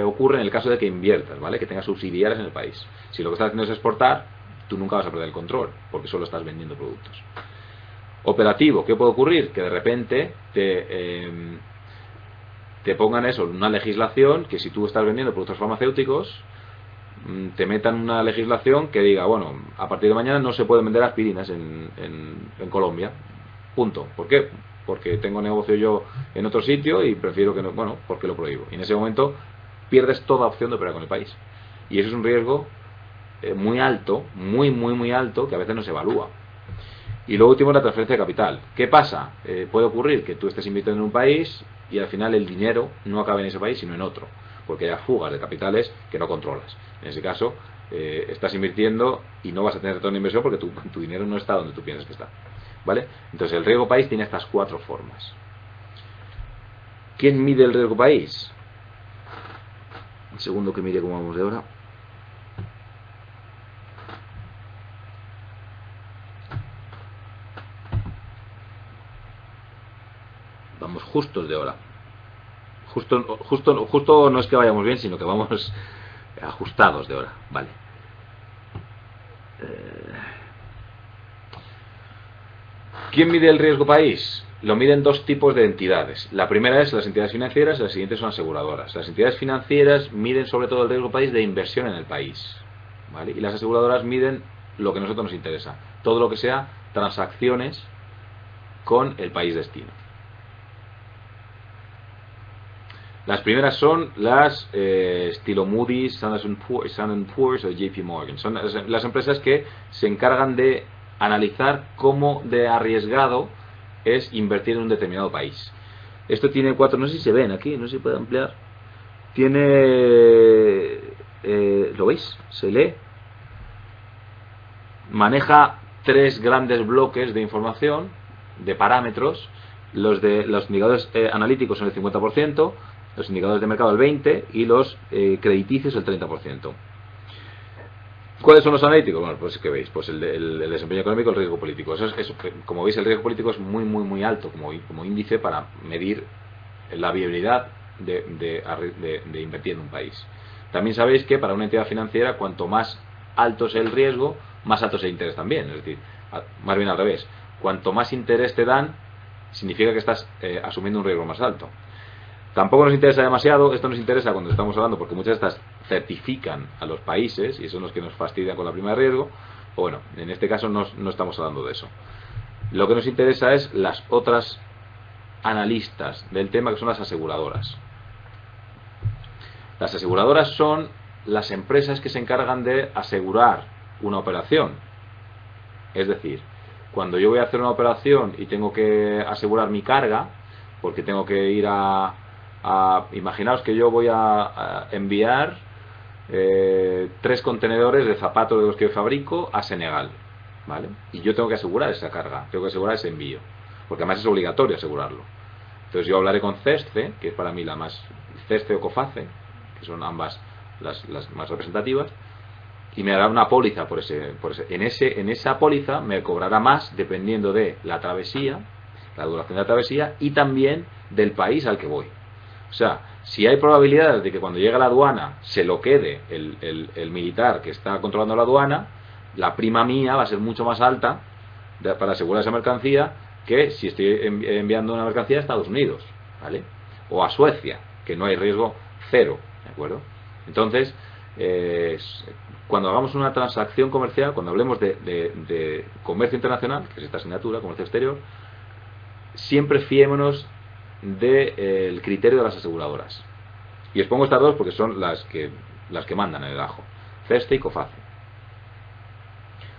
ocurre en el caso de que inviertas, ¿vale? Que tengas subsidiarias en el país. Si lo que estás haciendo es exportar, tú nunca vas a perder el control, porque solo estás vendiendo productos. Operativo, ¿qué puede ocurrir? Que de repente te pongan eso, una legislación, que si tú estás vendiendo productos farmacéuticos, te metan una legislación que diga, bueno, a partir de mañana no se pueden vender aspirinas en Colombia, punto. ¿Por qué? Porque tengo negocio yo en otro sitio y prefiero que no, bueno, porque lo prohíbo. Y en ese momento pierdes toda opción de operar con el país. Y eso es un riesgo muy alto, muy alto, que a veces no se evalúa. Y lo último es la transferencia de capital. ¿Qué pasa? Puede ocurrir que tú estés invirtiendo en un país y al final el dinero no acabe en ese país sino en otro, porque hay fugas de capitales que no controlas. En ese caso, estás invirtiendo y no vas a tener retorno de inversión porque tu dinero no está donde tú piensas que está, ¿vale? Entonces el riesgo país tiene estas 4 formas. ¿Quién mide el riesgo país? Un segundo que mire cómo vamos de hora. Vamos justos de hora. Justo no es que vayamos bien, sino que vamos ajustados de hora, vale. ¿Quién mide el riesgo país? Lo miden 2 tipos de entidades. La primera es las entidades financieras y las siguientes son aseguradoras. Las entidades financieras miden sobre todo el riesgo país de inversión en el país, ¿vale? Y las aseguradoras miden lo que a nosotros nos interesa, todo lo que sea transacciones con el país destino. Las primeras son las estilo Moody's, Standard Poor's o JP Morgan. Son las empresas que se encargan de analizar cómo de arriesgado es invertir en un determinado país. Esto tiene 4, no sé si se ven aquí, no sé si puede ampliar. Tiene, ¿lo veis? Se lee. maneja tres grandes bloques de información, de parámetros. Los indicadores analíticos son el 50%, los indicadores de mercado el 20% y los crediticios el 30%. ¿Cuáles son los analíticos? Bueno, pues que veis, pues el desempeño económico, el riesgo político. Como veis, el riesgo político es muy alto como índice para medir la viabilidad de invertir en un país. También sabéis que para una entidad financiera, cuanto más alto es el riesgo, más alto es el interés también. Es decir, más bien al revés. Cuanto más interés te dan, significa que estás asumiendo un riesgo más alto. Tampoco nos interesa demasiado, esto nos interesa cuando estamos hablando, porque muchas de estas certifican a los países, y son los que nos fastidian con la prima de riesgo. O bueno, en este caso no estamos hablando de eso. Lo que nos interesa es las otras analistas del tema, que son las aseguradoras. Las aseguradoras son las empresas que se encargan de asegurar una operación. Es decir, cuando yo voy a hacer una operación y tengo que asegurar mi carga, porque tengo que ir imaginaos que yo voy a enviar 3 contenedores de zapatos de los que yo fabrico a Senegal, ¿vale? Y yo tengo que asegurar esa carga, tengo que asegurar ese envío, porque además es obligatorio asegurarlo. Entonces yo hablaré con CESCE, que es para mí la más, CESCE o COFACE, que son ambas las más representativas, y me dará una póliza por ese. En esa póliza me cobrará más dependiendo de la travesía, la duración de la travesía, y también del país al que voy. O sea, si hay probabilidades de que cuando llegue a la aduana se lo quede el militar que está controlando la aduana, la prima mía va a ser mucho más alta para asegurar esa mercancía que si estoy enviando una mercancía a Estados Unidos, ¿vale? O a Suecia, que no hay riesgo cero, ¿de acuerdo? Entonces, cuando hagamos una transacción comercial, cuando hablemos de comercio internacional, que es esta asignatura, comercio exterior, siempre fiémonos del criterio de las aseguradoras. Y os pongo estas dos porque son las que mandan en el ajo: CESCE y COFACE.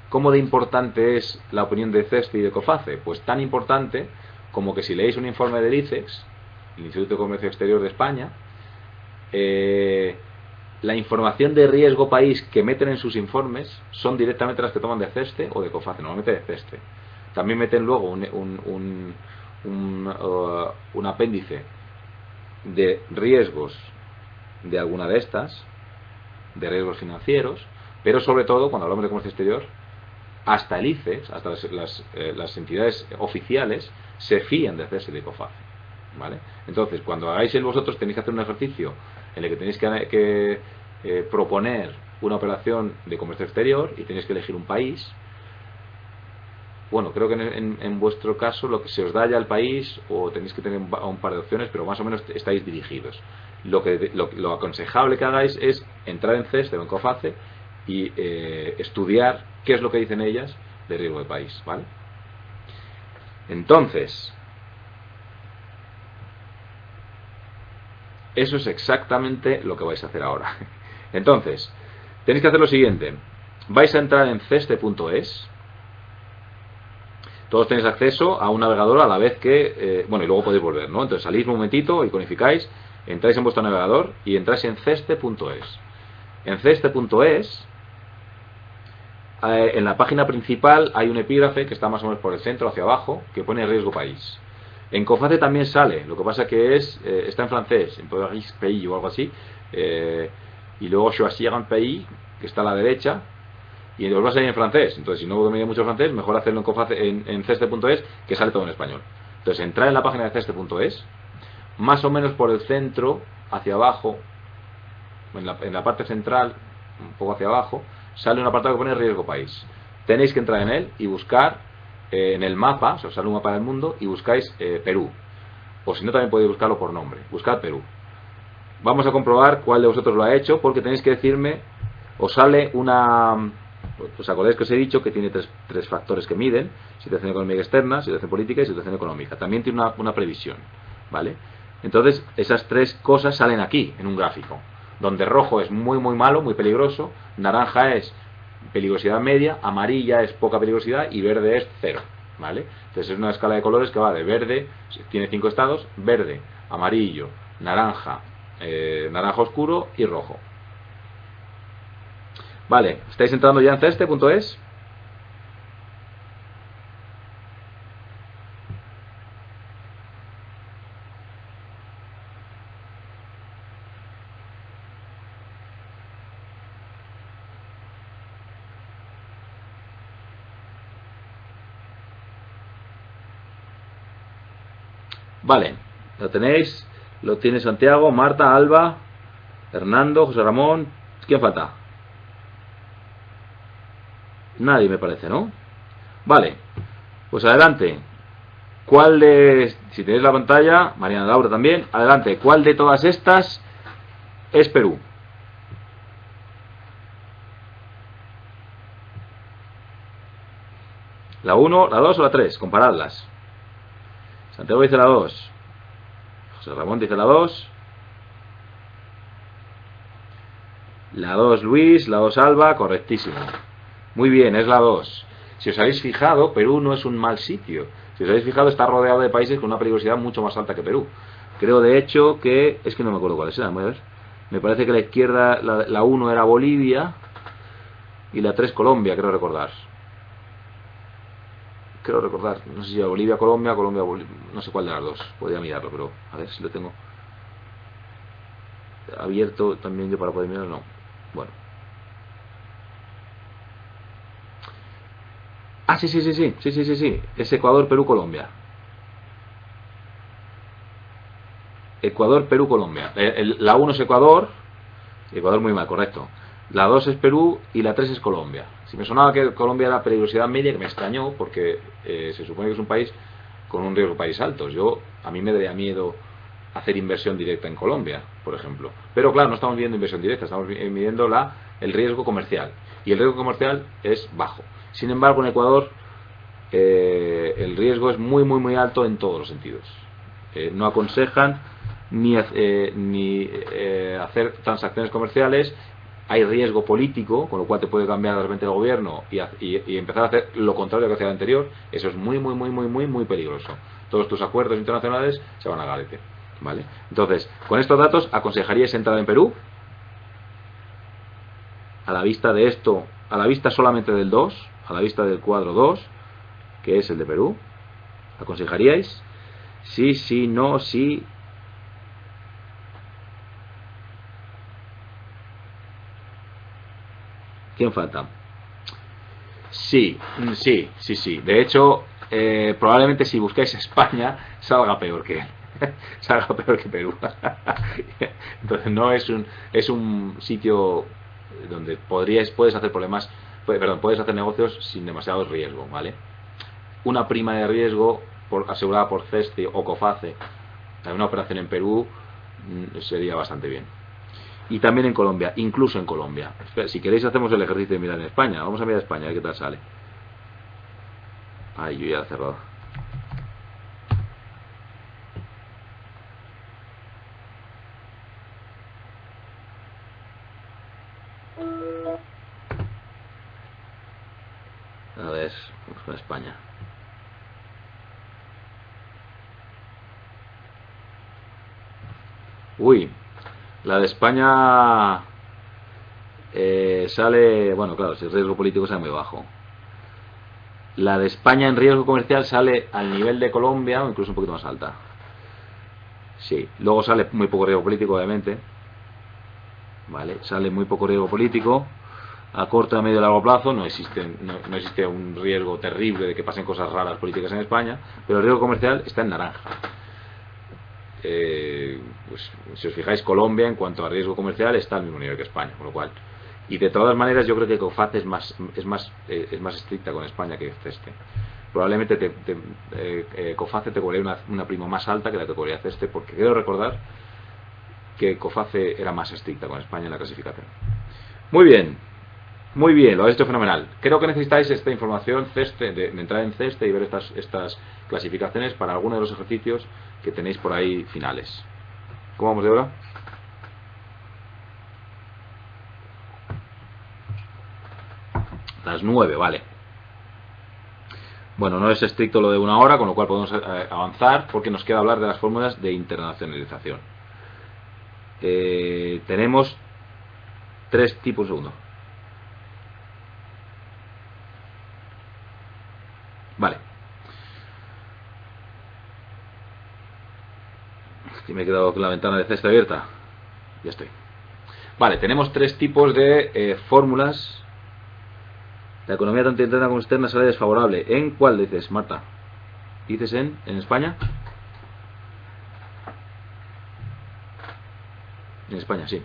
¿Cómo de importante es la opinión de CESCE y de COFACE? Pues tan importante como que si leéis un informe del ICEX, el Instituto de Comercio Exterior de España, la información de riesgo país que meten en sus informes son directamente las que toman de CESCE o de COFACE, normalmente de CESCE. También meten luego un apéndice de riesgos de alguna de estas, de riesgos financieros, pero sobre todo cuando hablamos de comercio exterior, hasta el ICEX, hasta las entidades oficiales se fían de CESCE y de COFACE, ¿vale? Entonces, cuando hagáis vosotros tenéis que hacer un ejercicio en el que tenéis que proponer una operación de comercio exterior y tenéis que elegir un país. Bueno, creo que en vuestro caso lo que se os da ya el país, o tenéis que tener un par de opciones, pero más o menos estáis dirigidos. Lo aconsejable que hagáis es entrar en CESCE o en COFACE y estudiar qué es lo que dicen ellas de riesgo de país, ¿vale? Entonces, eso es exactamente lo que vais a hacer ahora. Entonces, tenéis que hacer lo siguiente: vais a entrar en ceste.es. Todos tenéis acceso a un navegador a la vez que, bueno, y luego podéis volver, ¿no? Entonces salís un momentito, iconificáis, entráis en vuestro navegador y entráis en ceste.es. En ceste.es, en la página principal hay un epígrafe que está más o menos por el centro hacia abajo, que pone riesgo país. En COFACE también sale, lo que pasa que está en francés, en Paris Pays o algo así, y luego Choisir un pays, que está a la derecha, y os va a salir en francés. Entonces, si no domináis mucho francés, mejor hacerlo en COFACE, en ceste.es, que sale todo en español. Entonces, entrad en la página de ceste.es, más o menos por el centro, hacia abajo, en la parte central, un poco hacia abajo, sale un apartado que pone riesgo país. Tenéis que entrar en él y buscar en el mapa, o sea, os sale un mapa del mundo, y buscáis Perú. O si no, también podéis buscarlo por nombre. Buscad Perú. Vamos a comprobar cuál de vosotros lo ha hecho, porque tenéis que decirme, os sale una... ¿Os acordáis que os he dicho que tiene tres factores que miden? Situación económica externa, situación política y situación económica. También tiene una previsión, ¿vale? Entonces, esas tres cosas salen aquí, en un gráfico, donde rojo es muy malo, muy peligroso, naranja es peligrosidad media, amarilla es poca peligrosidad y verde es 0, ¿vale? Entonces es una escala de colores que va de verde, tiene 5 estados: verde, amarillo, naranja, naranja oscuro y rojo. Vale, ¿estáis entrando ya en ceste.es? Vale, lo tenéis, lo tiene Santiago, Marta, Alba, Hernando, José Ramón. ¿Quién falta? Nadie me parece, ¿no? Vale, pues adelante. ¿Cuál de, si tenéis la pantalla, Mariana Laura también, adelante, ¿cuál de todas estas es Perú? ¿La 1, la 2 o la 3? Comparadlas. Santiago dice la 2. José Ramón dice la 2. La 2 Luis, la 2 Alba, correctísimo. Muy bien, es la 2. Si os habéis fijado, Perú no es un mal sitio. Si os habéis fijado, está rodeado de países con una peligrosidad mucho más alta que Perú. Creo de hecho que, es que no me acuerdo cuáles eran, voy a ver. Me parece que la izquierda, la 1 era Bolivia y la 3 Colombia, creo recordar. No sé si era Bolivia, Colombia, Bolivia, no sé cuál de las dos, podría mirarlo, pero a ver si lo tengo abierto también yo para poder mirarlo, no. Bueno. Ah, sí, es Ecuador, Perú, Colombia. Ecuador, Perú, Colombia. La 1 es Ecuador muy mal, correcto. La 2 es Perú y la 3 es Colombia. Si me sonaba que Colombia era peligrosidad media, que me extrañó, porque se supone que es un país con un riesgo de país alto. A mí me daría miedo hacer inversión directa en Colombia, por ejemplo. Pero claro, no estamos viendo inversión directa, estamos midiendo el riesgo comercial. Y el riesgo comercial es bajo. Sin embargo, en Ecuador el riesgo es muy alto en todos los sentidos. No aconsejan ni hacer transacciones comerciales. Hay riesgo político, con lo cual te puede cambiar de repente el gobierno y empezar a hacer lo contrario que hacía el anterior. Eso es muy peligroso. Todos tus acuerdos internacionales se van a garete, ¿vale? Entonces, con estos datos, ¿aconsejaríais entrar en Perú? A la vista de esto, a la vista solamente del 2, a la vista del cuadro 2, que es el de Perú, ¿aconsejaríais? Sí, no, sí. ¿Quién falta? Sí. De hecho, probablemente si buscáis España salga peor que Perú. Entonces no es un sitio donde puedes hacer puedes hacer negocios sin demasiado riesgo, ¿vale? Una prima de riesgo asegurada por CESTE o COFACE en una operación en Perú sería bastante bien. Y también en Colombia, incluso en Colombia. Si queréis hacemos el ejercicio de mirar en España. Vamos a mirar España, a ver qué tal sale. Ay, yo ya he cerrado. A ver, vamos con España. Uy, la de España sale, bueno, claro, si el riesgo político sale muy bajo. La de España en riesgo comercial sale al nivel de Colombia o incluso un poquito más alta. Sí, luego sale muy poco riesgo político, obviamente. Vale, sale muy poco riesgo político. A corto, a medio y largo plazo no existe un riesgo terrible de que pasen cosas raras políticas en España, pero el riesgo comercial está en naranja. Pues, si os fijáis, Colombia en cuanto a riesgo comercial está al mismo nivel que España, con lo cual, y de todas maneras yo creo que COFACE es más estricta con España que CESTE. Probablemente COFACE te cobraría una prima más alta que la que cobraría CESTE, porque quiero recordar que COFACE era más estricta con España en la clasificación. Muy bien, lo habéis hecho fenomenal. Creo que necesitáis esta información CESTE, de entrar en CESTE y ver estas clasificaciones para alguno de los ejercicios que tenéis por ahí finales. ¿Cómo vamos de hora? Las 9, vale. Bueno, no es estricto lo de una hora, con lo cual podemos avanzar porque nos queda hablar de las fórmulas de internacionalización. Tenemos 3 tipos. Segundo. Vale. Aquí me he quedado con la ventana de CESTE abierta. Ya estoy. Vale, tenemos 3 tipos de fórmulas. La economía tanto interna como externa sale desfavorable. ¿En cuál dices, Marta? ¿Dices en España? En España, sí.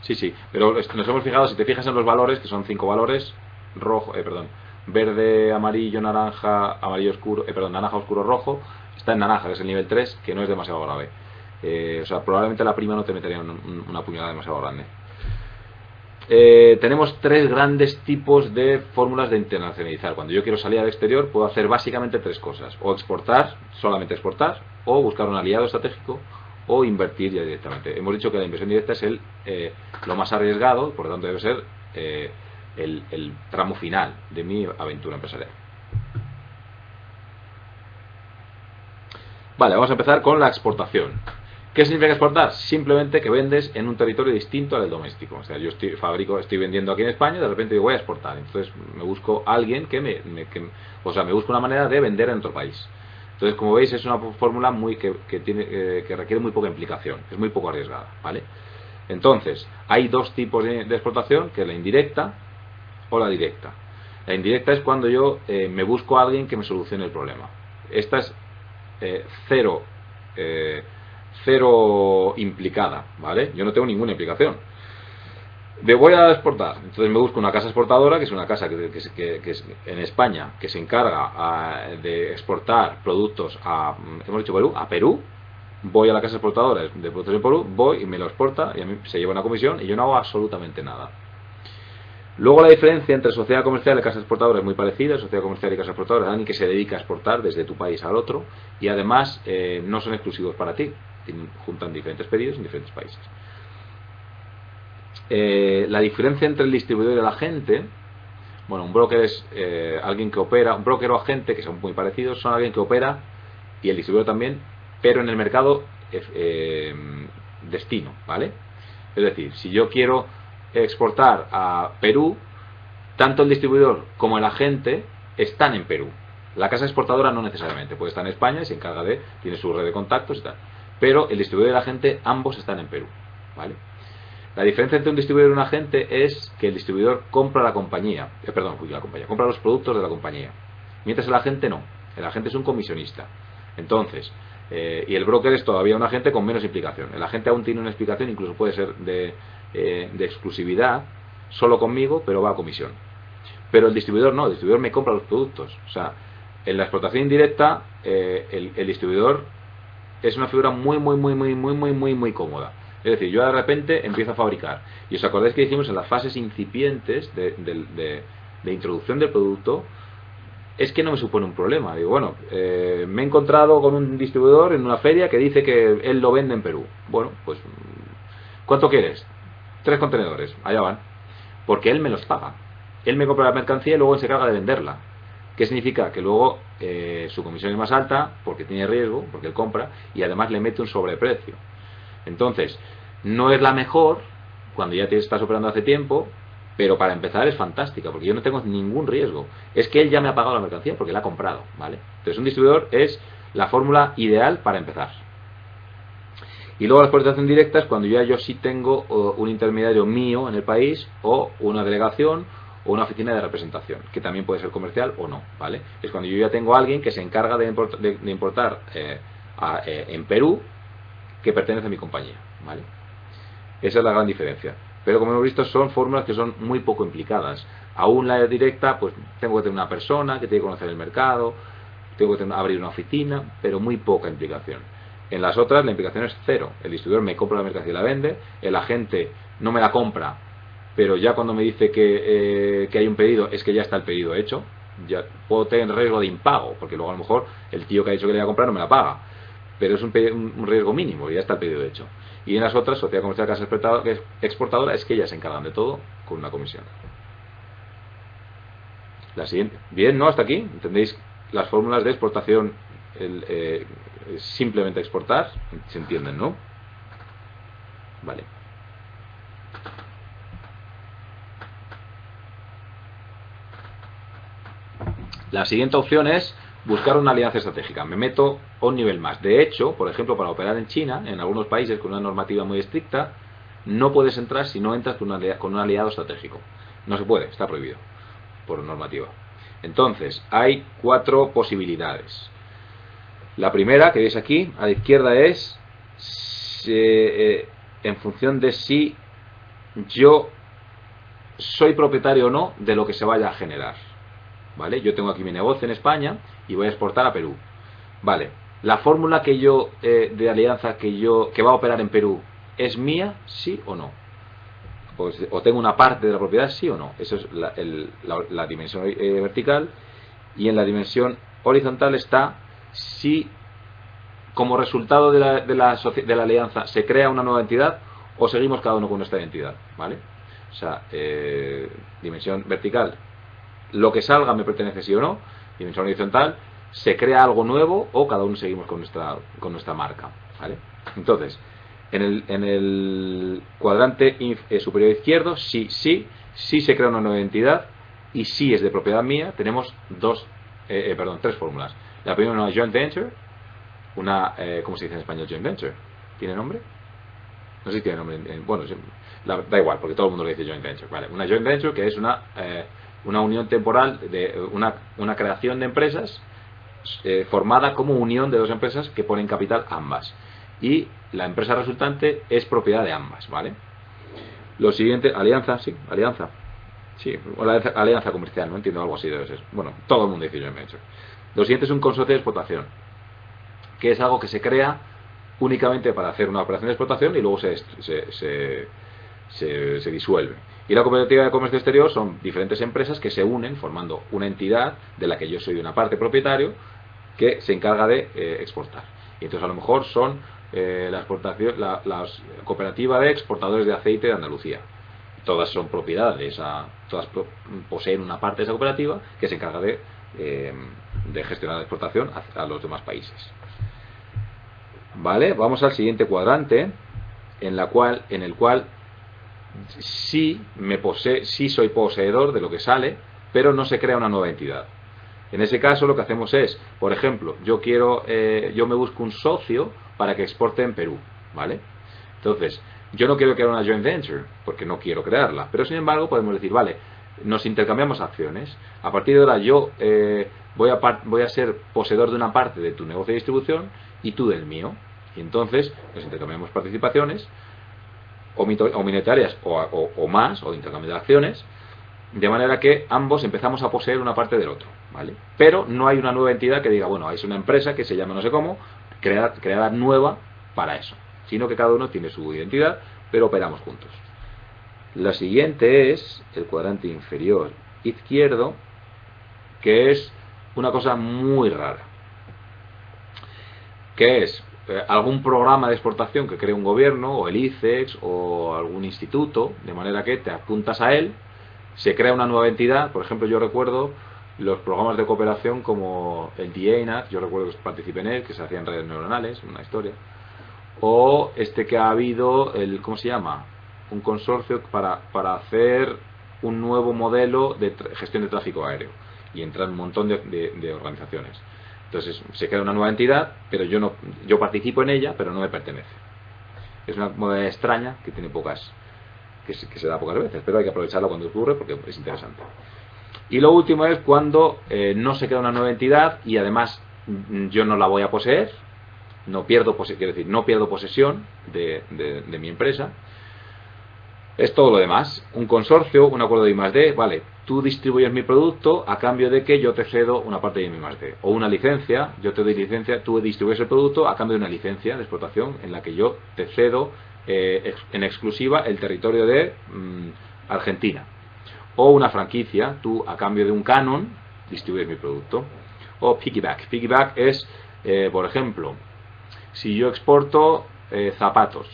Sí, sí. Pero nos hemos fijado, si te fijas en los valores, que son 5 valores, verde, amarillo, naranja, amarillo oscuro, naranja oscuro, rojo, está en naranja, que es el nivel 3, que no es demasiado grave. O sea, probablemente la prima no te metería una puñalada demasiado grande. Tenemos 3 grandes tipos de fórmulas de internacionalizar. Cuando yo quiero salir al exterior, puedo hacer básicamente 3 cosas: o exportar, solamente exportar, o buscar un aliado estratégico, o invertir ya directamente. Hemos dicho que la inversión directa es lo más arriesgado, por lo tanto debe ser el tramo final de mi aventura empresarial. Vale, vamos a empezar con la exportación. ¿Qué significa exportar? Simplemente que vendes en un territorio distinto al del doméstico. O sea, yo estoy vendiendo aquí en España y de repente digo, voy a exportar. Entonces me busco a alguien que me busco una manera de vender en otro país. Entonces, como veis, es una fórmula que requiere muy poca implicación, es muy poco arriesgada, ¿vale? Entonces, hay 2 tipos de exportación, que es la indirecta o la directa. La indirecta es cuando yo me busco a alguien que me solucione el problema. Esta es cero implicada, ¿vale? Yo no tengo ninguna implicación. Voy a exportar, entonces me busco una casa exportadora, que es una casa que es en España, que se encarga de exportar productos hemos dicho Perú, a Perú. Voy a la casa exportadora de productos en Perú, voy y me lo exporta y a mí se lleva una comisión y yo no hago absolutamente nada. Luego la diferencia entre sociedad comercial y casa exportadora es muy parecida. Sociedad comercial y casa exportadora es alguien que se dedica a exportar desde tu país al otro y además no son exclusivos para ti, juntan diferentes pedidos en diferentes países. La diferencia entre el distribuidor y el agente, bueno, un broker es alguien que opera, un broker o agente, que son muy parecidos, son alguien que opera, y el distribuidor también, pero en el mercado destino, ¿vale? Es decir, si yo quiero exportar a Perú, tanto el distribuidor como el agente están en Perú. La casa exportadora no necesariamente, puede estar en España y se encarga tiene su red de contactos y tal, pero el distribuidor y el agente ambos están en Perú, ¿vale? La diferencia entre un distribuidor y un agente es que el distribuidor compra la compañía, compra los productos de la compañía, mientras el agente no. El agente es un comisionista. Entonces, y el broker es todavía un agente con menos implicación. El agente aún tiene una explicación, incluso puede ser de exclusividad, solo conmigo, pero va a comisión. Pero el distribuidor no, el distribuidor me compra los productos. O sea, en la explotación indirecta, el distribuidor es una figura muy cómoda. Es decir, yo de repente empiezo a fabricar. Y os acordáis que dijimos en las fases incipientes de introducción del producto, es que no me supone un problema. Digo, bueno, me he encontrado con un distribuidor en una feria que dice que él lo vende en Perú. Bueno, pues, ¿cuánto quieres? 3 contenedores, allá van. Porque él me los paga. Él me compra la mercancía y luego él se encarga de venderla. ¿Qué significa? Que luego su comisión es más alta porque tiene riesgo, porque él compra, y además le mete un sobreprecio. Entonces, no es la mejor cuando ya te estás operando hace tiempo, pero para empezar es fantástica, porque yo no tengo ningún riesgo. Es que él ya me ha pagado la mercancía porque la ha comprado, ¿vale? Entonces, un distribuidor es la fórmula ideal para empezar. Y luego la exportación directa es cuando yo sí tengo un intermediario mío en el país, o una delegación, o una oficina de representación, que también puede ser comercial o no, ¿vale? Es cuando yo ya tengo a alguien que se encarga de importar en Perú, que pertenece a mi compañía, ¿vale? Esa es la gran diferencia. Pero como hemos visto, son fórmulas que son muy poco implicadas. Aún la directa, pues tengo que tener una persona que tiene que conocer el mercado, tengo que abrir una oficina, pero muy poca implicación. En las otras la implicación es cero. El distribuidor me compra la mercancía y la vende, el agente no me la compra, pero ya cuando me dice que hay un pedido, es que ya está el pedido hecho. Ya puedo tener riesgo de impago, porque luego a lo mejor el tío que ha dicho que le iba a comprar no me la paga, pero es un riesgo mínimo y ya está el pedido hecho. Y en las otras, sociedad comercial, casa exportadora, es que ellas se encargan de todo con una comisión. La siguiente. Bien, ¿no? Hasta aquí. ¿Entendéis las fórmulas de exportación? Simplemente exportar, se entienden, ¿no? Vale. La siguiente opción es buscar una alianza estratégica. Me meto a un nivel más. De hecho, por ejemplo, para operar en China, en algunos países con una normativa muy estricta, no puedes entrar si no entras con un aliado estratégico. No se puede, está prohibido por normativa. Entonces, hay 4 posibilidades. La primera, que veis aquí, a la izquierda, es en función de si yo soy propietario o no de lo que se vaya a generar, ¿vale? Yo tengo aquí mi negocio en España y voy a exportar a Perú, ¿vale? La fórmula que yo de alianza que va a operar en Perú es mía, sí o no, o tengo una parte de la propiedad, sí o no. Eso es la dimensión vertical. Y en la dimensión horizontal está si como resultado de la alianza se crea una nueva entidad o seguimos cada uno con nuestra identidad, ¿vale? O sea, dimensión vertical, lo que salga me pertenece sí o no. Dimensión horizontal, se crea algo nuevo o cada uno seguimos con nuestra marca, ¿vale? Entonces, en el cuadrante superior izquierdo, sí se crea una nueva entidad y sí es de propiedad mía. Tenemos tres fórmulas. La primera, una joint venture, ¿cómo se dice en español joint venture? ¿Tiene nombre? No sé si tiene nombre. Bueno, da igual, porque todo el mundo le dice joint venture. Vale, una joint venture que es una unión temporal de una creación de empresas formada como unión de dos empresas que ponen capital ambas. Y la empresa resultante es propiedad de ambas, ¿vale? Lo siguiente, alianza, o la alianza comercial, no entiendo, algo así debe ser. Bueno, todo el mundo dice joint venture. Lo siguiente es un consorcio de explotación, que es algo que se crea únicamente para hacer una operación de explotación y luego se disuelve. Y la cooperativa de comercio exterior son diferentes empresas que se unen formando una entidad de la que yo soy una parte propietario que se encarga de exportar. Y entonces a lo mejor son la cooperativa de exportadores de aceite de Andalucía. Todas son propiedad de todas poseen una parte de esa cooperativa que se encarga de gestionar la exportación a los demás países. Vale, vamos al siguiente cuadrante, en el cual sí soy poseedor de lo que sale, pero no se crea una nueva entidad. En ese caso lo que hacemos es, por ejemplo, yo me busco un socio para que exporte en Perú, ¿vale? Entonces, yo no quiero crear una joint venture, porque no quiero crearla, pero sin embargo podemos decir, vale, nos intercambiamos acciones. A partir de ahora yo voy a ser poseedor de una parte de tu negocio de distribución y tú del mío. Y entonces nos intercambiamos participaciones o minoritarias o más, o intercambio de acciones, de manera que ambos empezamos a poseer una parte del otro, ¿vale? Pero no hay una nueva entidad que diga, bueno, es una empresa que se llama no sé cómo, creada nueva para eso, sino que cada uno tiene su identidad, pero operamos juntos. La siguiente es el cuadrante inferior izquierdo, que es una cosa muy rara, que es algún programa de exportación que cree un gobierno, o el ICEX, o algún instituto, de manera que te apuntas a él, se crea una nueva entidad. Por ejemplo, yo recuerdo los programas de cooperación como el DIENAC, yo recuerdo que participé en él, que se hacían redes neuronales, una historia, o que ha habido, ¿cómo se llama? Un consorcio para hacer un nuevo modelo de gestión de tráfico aéreo, y entran un montón de organizaciones. Entonces se crea una nueva entidad, pero yo participo en ella, pero no me pertenece. Es una modalidad extraña que tiene que se da pocas veces, pero hay que aprovecharla cuando ocurre porque es interesante. Y lo último es cuando no se crea una nueva entidad y además yo no la voy a poseer, no pierdo posesión de mi empresa. Es todo lo demás, un consorcio, un acuerdo de I+D, vale, tú distribuyes mi producto a cambio de que yo te cedo una parte de mi I+D, o una licencia, yo te doy licencia, tú distribuyes el producto a cambio de una licencia de explotación en la que yo te cedo en exclusiva el territorio de Argentina, o una franquicia, tú a cambio de un canon distribuyes mi producto, o piggyback es, por ejemplo, si yo exporto zapatos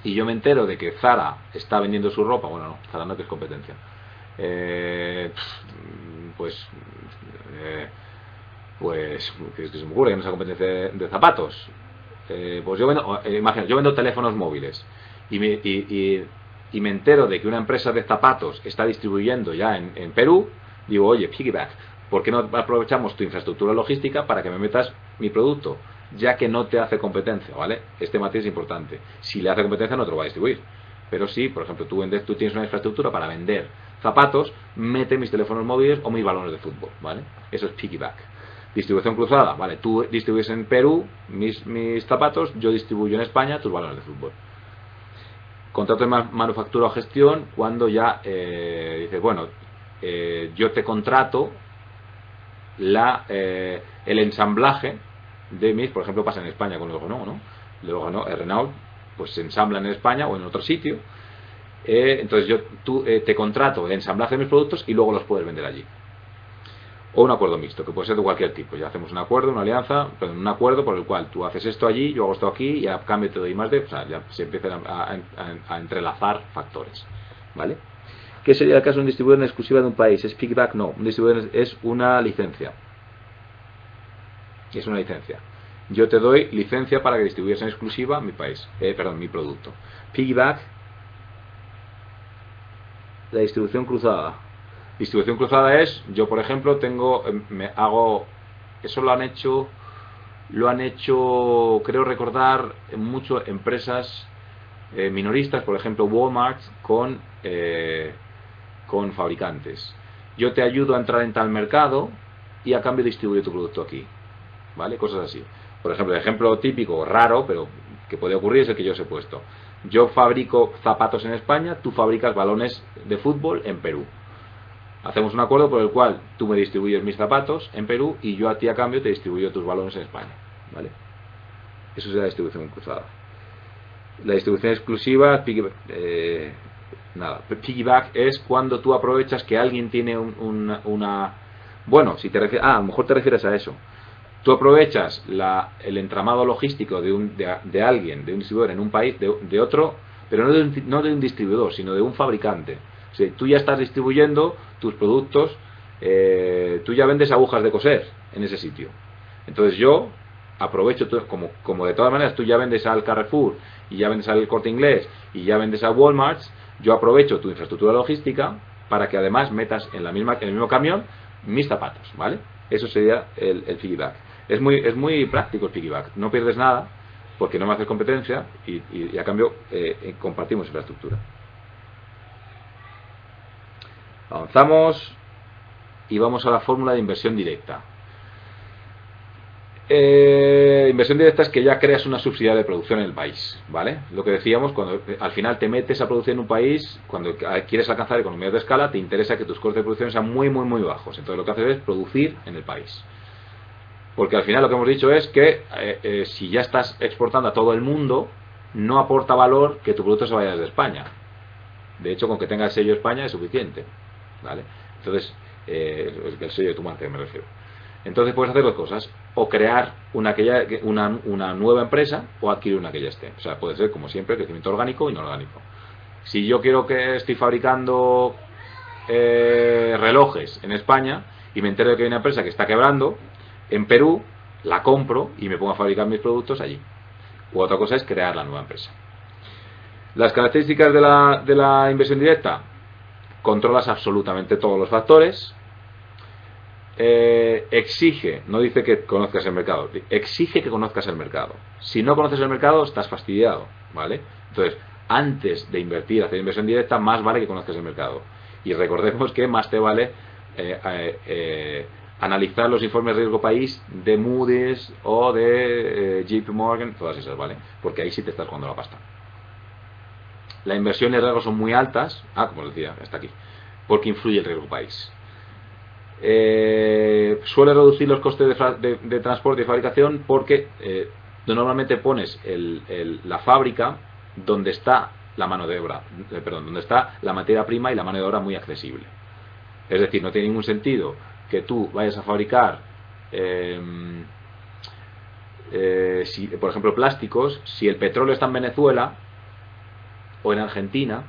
y yo me entero de que Zara está vendiendo su ropa, bueno, no, Zara no, que es competencia, pues que se me ocurre que no sea competencia de zapatos, pues yo vendo, imagina, yo vendo teléfonos móviles y me entero de que una empresa de zapatos está distribuyendo ya en Perú, digo, oye, piggyback, ¿por qué no aprovechamos tu infraestructura logística para que me metas mi producto? Ya que no te hace competencia, ¿vale? Este matiz es importante. Si le hace competencia no te lo va a distribuir. Pero si, por ejemplo, tú tienes una infraestructura para vender zapatos, mete mis teléfonos móviles o mis balones de fútbol, ¿vale? Eso es piggyback. Distribución cruzada, ¿vale? Tú distribuyes en Perú mis zapatos, yo distribuyo en España tus balones de fútbol. Contrato de manufactura o gestión, cuando ya dices, bueno, yo te contrato el ensamblaje de mis, por ejemplo, pasa en España con el Renault, ¿no? El Renault pues se ensambla en España o en otro sitio, entonces tú te contrato el ensamblaje de mis productos y luego los puedes vender allí. O un acuerdo mixto, que puede ser de cualquier tipo. Ya hacemos un acuerdo, una alianza, pero un acuerdo por el cual tú haces esto allí, yo hago esto aquí y a cambio te doy más de... O sea, ya se empiezan a entrelazar factores, ¿vale? ¿Qué sería el caso de un distribuidor en exclusiva de un país? ¿Es piggyback? No, un distribuidor es una licencia. Es una licencia. Yo te doy licencia para que distribuyas en exclusiva mi país, mi producto. Piggyback, la distribución cruzada. Distribución cruzada es, yo por ejemplo eso lo han hecho, creo recordar, mucho empresas minoristas, por ejemplo Walmart con fabricantes. Yo te ayudo a entrar en tal mercado y a cambio distribuyo tu producto aquí, ¿vale? Cosas así. Por ejemplo, el ejemplo típico, raro, pero que puede ocurrir, es el que yo os he puesto. Yo fabrico zapatos en España, tú fabricas balones de fútbol en Perú. Hacemos un acuerdo por el cual tú me distribuyes mis zapatos en Perú y yo a ti a cambio te distribuyo tus balones en España, ¿vale? Eso es la distribución cruzada. La distribución exclusiva, piggyback es cuando tú aprovechas que alguien tiene una... Bueno, si te refieres... a lo mejor te refieres a eso. Tú aprovechas el entramado logístico de alguien, de un distribuidor en un país, de otro, pero no de un distribuidor, sino de un fabricante. O sea, tú ya estás distribuyendo tus productos, tú ya vendes agujas de coser en ese sitio. Entonces yo aprovecho, como de todas maneras tú ya vendes al Carrefour y ya vendes al Corte Inglés y ya vendes a Walmart, yo aprovecho tu infraestructura logística para que además metas en el mismo camión mis zapatos, ¿vale? Eso sería el piggyback. Es muy práctico el piggyback, no pierdes nada porque no me haces competencia y a cambio compartimos infraestructura. Avanzamos y vamos a la fórmula de inversión directa. Inversión directa es que ya creas una subsidiaria de producción en el país, ¿vale? Lo que decíamos, cuando al final te metes a producir en un país, cuando quieres alcanzar economías de escala, te interesa que tus costes de producción sean muy bajos. Entonces lo que haces es producir en el país. Porque al final lo que hemos dicho es que si ya estás exportando a todo el mundo, no aporta valor que tu producto se vaya desde España. De hecho, con que tenga el sello España es suficiente, ¿vale? Entonces, el sello de tu marca me refiero. Entonces puedes hacer dos cosas, o crear una nueva empresa o adquirir una que ya esté. O sea, puede ser, como siempre, crecimiento orgánico y no orgánico. Si yo estoy fabricando relojes en España y me entero de que hay una empresa que está quebrando, en Perú la compro y me pongo a fabricar mis productos allí. U otra cosa es crear la nueva empresa. Las características de la inversión directa: controlas absolutamente todos los factores. Exige, no dice que conozcas el mercado, exige que conozcas el mercado. Si no conoces el mercado, estás fastidiado, ¿vale? Entonces, antes de invertir, hacer inversión directa, más vale que conozcas el mercado. Y recordemos que más te vale analizar los informes de riesgo país de Moody's o de JP Morgan, todas esas, ¿vale? Porque ahí sí te estás jugando la pasta. La inversión y el riesgo son muy altas, como os decía, está aquí, porque influye el riesgo país. Suele reducir los costes de transporte y fabricación porque normalmente pones la fábrica donde está la mano de obra, donde está la materia prima y la mano de obra muy accesible. Es decir, no tiene ningún sentido que tú vayas a fabricar por ejemplo plásticos, si el petróleo está en Venezuela o en Argentina.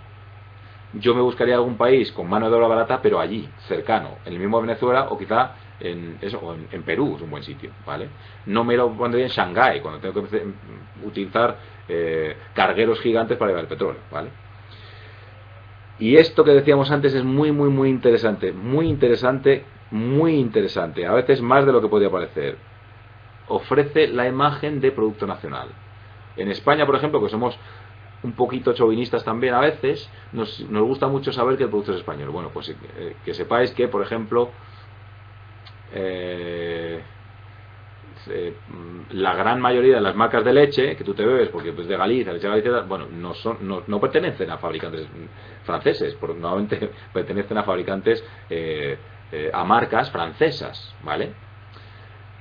Yo me buscaría algún país con mano de obra barata, pero allí, cercano, en el mismo Venezuela o quizá en Perú, es un buen sitio, ¿vale? No me lo pondría en Shanghái, cuando tengo que utilizar cargueros gigantes para llevar el petróleo, ¿vale? Y esto que decíamos antes es muy interesante, muy interesante, a veces más de lo que podría parecer. Ofrece la imagen de producto nacional. En España, por ejemplo, que somos un poquito chauvinistas también a veces, nos gusta mucho saber que el producto es español. Bueno, pues que sepáis que, por ejemplo, la gran mayoría de las marcas de leche que tú te bebes, porque pues de Galicia, leche de Galicia, bueno, no pertenecen a fabricantes franceses, normalmente pertenecen a fabricantes, a marcas francesas, ¿vale?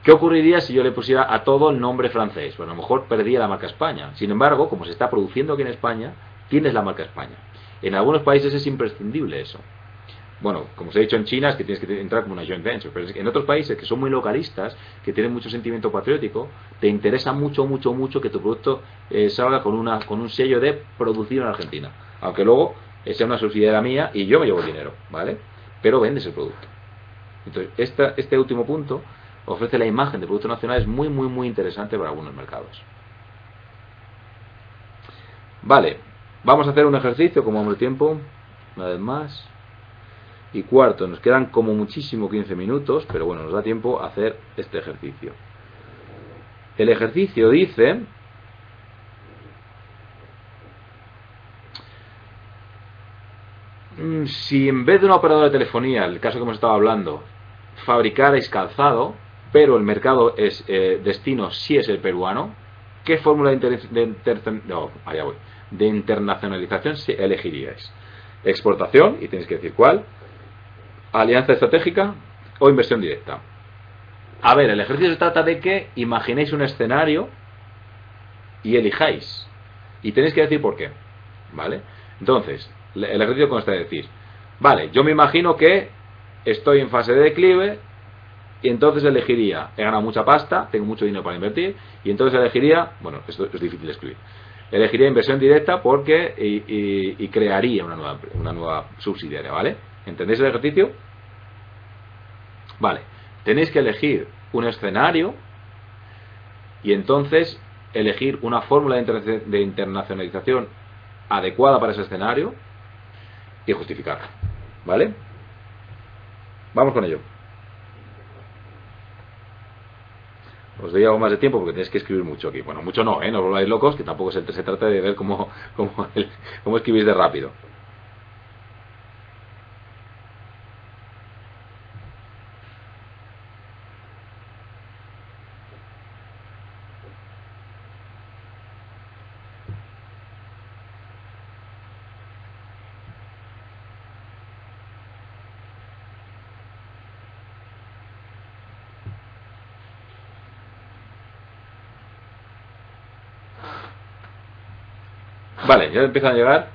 ¿Qué ocurriría si yo le pusiera a todo el nombre francés? Bueno, a lo mejor perdía la marca España. Sin embargo, como se está produciendo aquí en España, tienes la marca España. En algunos países es imprescindible eso. Bueno, como os he dicho, en China es que tienes que entrar como una joint venture, pero en otros países que son muy localistas, que tienen mucho sentimiento patriótico, te interesa mucho que tu producto salga con un sello de producido en Argentina, aunque luego sea una subsidiaria mía y yo me llevo el dinero, ¿vale? Pero vendes el producto. Entonces, este último punto ofrece la imagen de producto nacional, es muy interesante para algunos mercados. Vale, vamos a hacer un ejercicio, como vamos de tiempo, una vez más. Y cuarto, nos quedan como muchísimo 15 minutos, pero bueno, nos da tiempo a hacer este ejercicio. El ejercicio dice: si en vez de una operadora de telefonía, el caso que hemos estado hablando, fabricarais calzado, pero el mercado es destino sí es el peruano, ¿qué fórmula de internacionalización elegiríais? Exportación, y tenéis que decir cuál, alianza estratégica o inversión directa. A ver, el ejercicio se trata de que imaginéis un escenario y elijáis, y tenéis que decir por qué, ¿vale? Entonces, el ejercicio consta de decir: vale, yo me imagino que estoy en fase de declive, y entonces elegiría, he ganado mucha pasta, tengo mucho dinero para invertir, y entonces elegiría, bueno, esto es difícil de escribir, elegiría inversión directa porque y crearía una nueva subsidiaria, ¿vale? ¿Entendéis el ejercicio? Vale, tenéis que elegir un escenario y entonces elegir una fórmula de internacionalización adecuada para ese escenario y justificarla, ¿vale? Vamos con ello. Os doy algo más de tiempo porque tenéis que escribir mucho aquí. Bueno, mucho no, no os volváis locos, que tampoco se trata de ver cómo escribís de rápido. Vale, ya empiezan a llegar.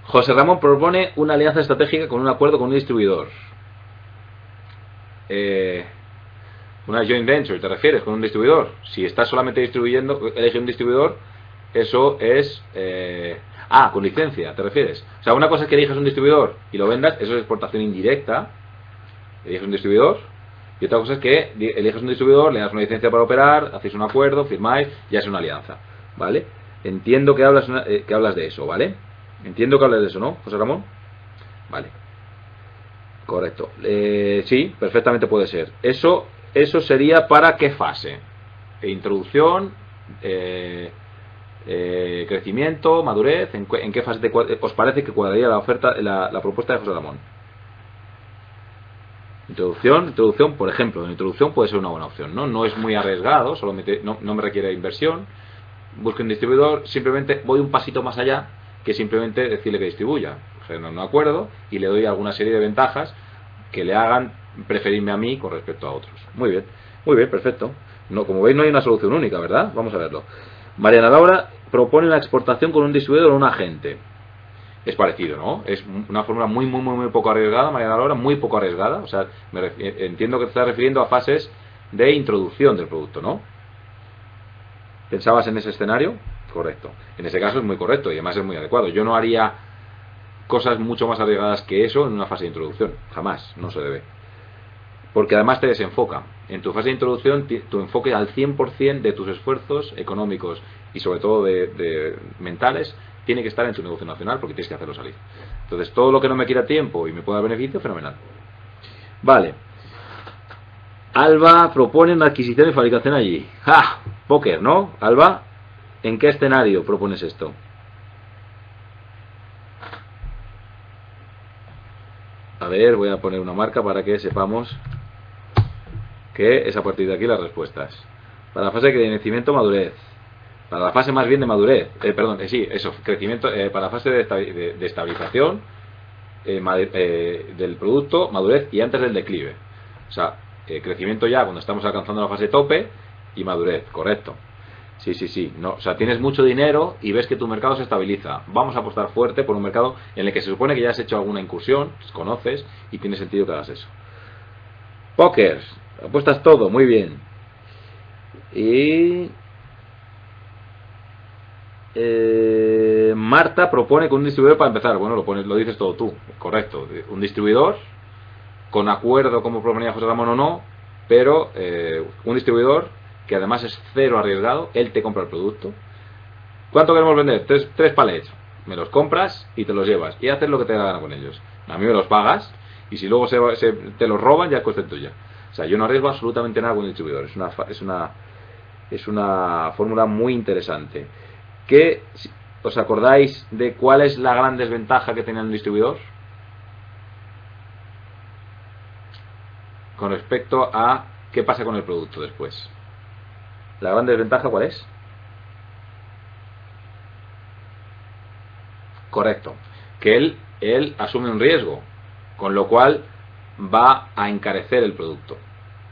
José Ramón propone una alianza estratégica con un acuerdo con un distribuidor. Una joint venture, ¿te refieres? Con un distribuidor. Si estás solamente distribuyendo, elige un distribuidor, eso es... con licencia, ¿te refieres? O sea, una cosa es que elijas un distribuidor y lo vendas, eso es exportación indirecta. Eliges un distribuidor. Y otra cosa es que eliges un distribuidor, le das una licencia para operar, hacéis un acuerdo, firmáis, ya es una alianza, ¿vale? Entiendo que hablas de eso, ¿vale? Entiendo que hablas de eso, ¿no, José Ramón? Vale. Correcto. Sí, perfectamente puede ser. Eso sería ¿para qué fase? Introducción, crecimiento, madurez, ¿en qué fase os parece que cuadraría la oferta, la propuesta de José Ramón? Introducción, por ejemplo, en introducción puede ser una buena opción, ¿no? No es muy arriesgado, solamente no me requiere inversión. Busco un distribuidor, simplemente voy un pasito más allá que simplemente decirle que distribuya. Generar un acuerdo y le doy alguna serie de ventajas que le hagan preferirme a mí con respecto a otros. Muy bien, perfecto. No, como veis, no hay una solución única, ¿verdad? Vamos a verlo. Mariana Laura propone la exportación con un distribuidor o un agente. Es parecido, ¿no? Es una fórmula muy poco arriesgada, Mariana Laura, muy poco arriesgada. O sea, entiendo que te estás refiriendo a fases de introducción del producto, ¿no? ¿Pensabas en ese escenario? Correcto. En ese caso es muy correcto y además es muy adecuado. Yo no haría cosas mucho más arriesgadas que eso en una fase de introducción. Jamás, no se debe. Porque además te desenfoca. En tu fase de introducción, tu enfoque al 100% de tus esfuerzos económicos y sobre todo de mentales tiene que estar en tu negocio nacional porque tienes que hacerlo salir. Entonces, todo lo que no me quiera tiempo y me pueda dar beneficio, fenomenal. Vale. Alba propone una adquisición y fabricación allí. ¡Ja! Póker, ¿no? Alba, ¿en qué escenario propones esto? A ver, voy a poner una marca para que sepamos que es a partir de aquí las respuestas. Para la fase de crecimiento, madurez. Para la fase más bien de madurez, sí, eso, crecimiento, para la fase de estabilización del producto, madurez y antes del declive. O sea, crecimiento ya cuando estamos alcanzando la fase tope y madurez, correcto. Sí, no, o sea, tienes mucho dinero y ves que tu mercado se estabiliza. Vamos a apostar fuerte por un mercado en el que se supone que ya has hecho alguna incursión, conoces y tiene sentido que hagas eso. Póker, apuestas todo, muy bien. Y Marta propone con un distribuidor para empezar. Bueno, lo dices todo tú, correcto. Un distribuidor con acuerdo, como proponía José Ramón o no, pero un distribuidor que además es cero arriesgado, él te compra el producto. ¿Cuánto queremos vender? Tres palets. Me los compras y te los llevas y haces lo que te da la gana con ellos. A mí me los pagas y si luego te los roban ya es cuestión tuya. O sea, yo no arriesgo absolutamente nada con un distribuidor. Es una fórmula muy interesante. ¿Os acordáis de cuál es la gran desventaja que tenía un distribuidor? Con respecto a qué pasa con el producto después. ¿La gran desventaja cuál es? Correcto. Que él asume un riesgo, con lo cual va a encarecer el producto.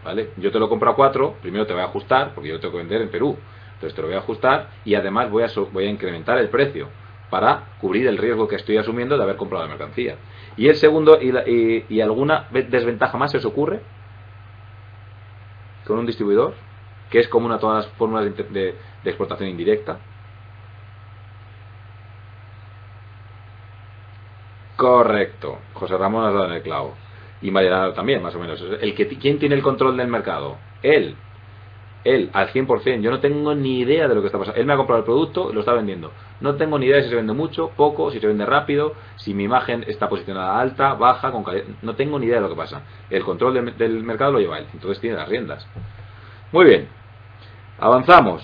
¿Vale? Yo te lo compro a 4, primero te voy a ajustar, porque yo tengo que vender en Perú. Entonces te lo voy a ajustar y además voy a incrementar el precio para cubrir el riesgo que estoy asumiendo de haber comprado la mercancía. Y el segundo, y alguna desventaja más se os ocurre con un distribuidor, que es común a todas las fórmulas de exportación indirecta. Correcto, José Ramón has dado en el clavo. Y Mariana también, más o menos. ¿Quién tiene el control del mercado? Él, al 100%. Yo no tengo ni idea de lo que está pasando. Él me ha comprado el producto, lo está vendiendo. No tengo ni idea de si se vende mucho, poco, si se vende rápido, si mi imagen está posicionada alta, baja, con calidad. No tengo ni idea de lo que pasa. El control del mercado lo lleva él, entonces tiene las riendas. Muy bien, avanzamos.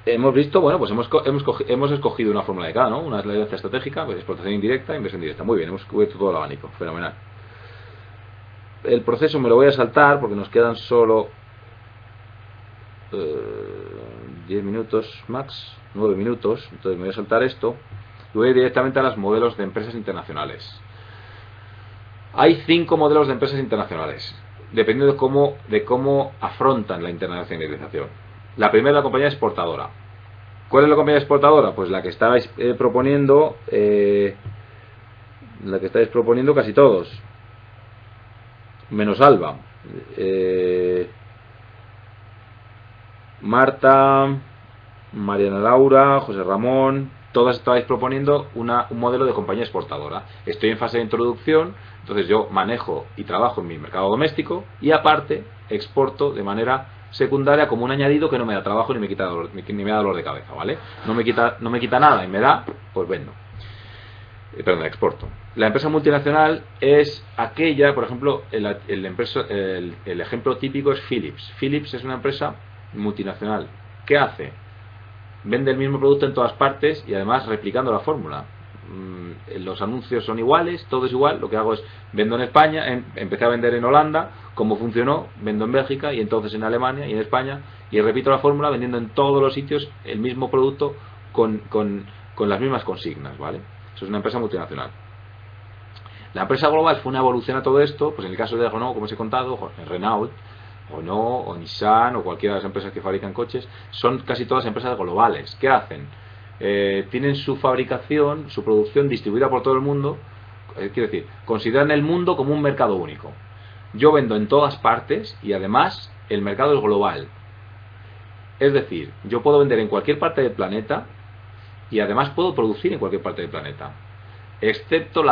Hemos visto, bueno, pues hemos escogido una fórmula de cada, ¿no? Una es la alianza estratégica, pues exportación indirecta, inversión directa. Muy bien, hemos cubierto todo el abanico, fenomenal. El proceso me lo voy a saltar porque nos quedan solo 10 minutos max, 9 minutos, entonces me voy a saltar esto y voy directamente a los modelos de empresas internacionales. Hay 5 modelos de empresas internacionales, dependiendo de cómo afrontan la internacionalización. La primera es la compañía exportadora. ¿Cuál es la compañía exportadora? Pues la que estabais proponiendo, casi todos, menos Alba. Marta, Mariana Laura, José Ramón, todas estabais proponiendo un modelo de compañía exportadora. Estoy en fase de introducción, entonces yo manejo y trabajo en mi mercado doméstico y aparte exporto de manera secundaria como un añadido que no me da trabajo ni me da dolor de cabeza, ¿vale? No me quita nada y me da, pues vendo. Perdón, exporto. La empresa multinacional es aquella, por ejemplo, el ejemplo típico es Philips. Philips es una empresa multinacional. ¿Qué hace? Vende el mismo producto en todas partes y además replicando la fórmula. Los anuncios son iguales, todo es igual. Lo que hago es vendo en España, empecé a vender en Holanda, como funcionó, vendo en Bélgica y entonces en Alemania y en España y repito la fórmula vendiendo en todos los sitios el mismo producto con las mismas consignas, ¿vale? Eso es una empresa multinacional. La empresa global fue una evolución a todo esto, pues en el caso de Renault, como os he contado, Renault, o Nissan, o cualquiera de las empresas que fabrican coches, son casi todas empresas globales. ¿Qué hacen? Tienen su fabricación, su producción distribuida por todo el mundo, quiero decir, consideran el mundo como un mercado único. Yo vendo en todas partes y además el mercado es global. Es decir, yo puedo vender en cualquier parte del planeta y además puedo producir en cualquier parte del planeta. Excepto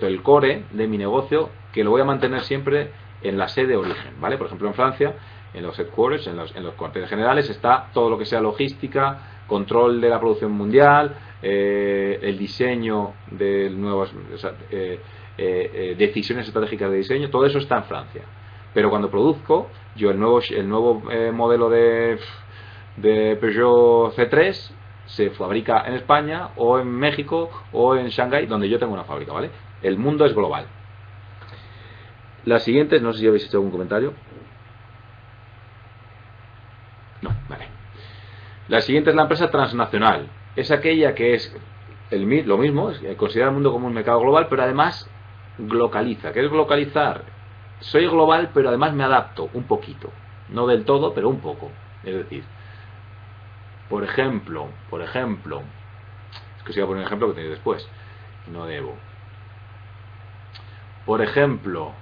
el core de mi negocio, que lo voy a mantener siempre en la sede de origen, ¿vale? Por ejemplo, en Francia, en los headquarters, en los cuarteles generales, está todo lo que sea logística, control de la producción mundial, el diseño de nuevos, decisiones estratégicas de diseño, todo eso está en Francia. Pero cuando produzco, yo el nuevo modelo de Peugeot C3 se fabrica en España o en México o en Shanghái, donde yo tengo una fábrica, ¿vale? El mundo es global. Las siguientes, no sé si habéis hecho algún comentario. No, vale. La siguiente es la empresa transnacional. Es aquella que es lo mismo, considera el mundo como un mercado global, pero además localiza. ¿Qué es localizar? Soy global, pero además me adapto un poquito. No del todo, pero un poco. Es decir, por ejemplo, es que os voy a poner un ejemplo que tenéis después. No debo. Por ejemplo,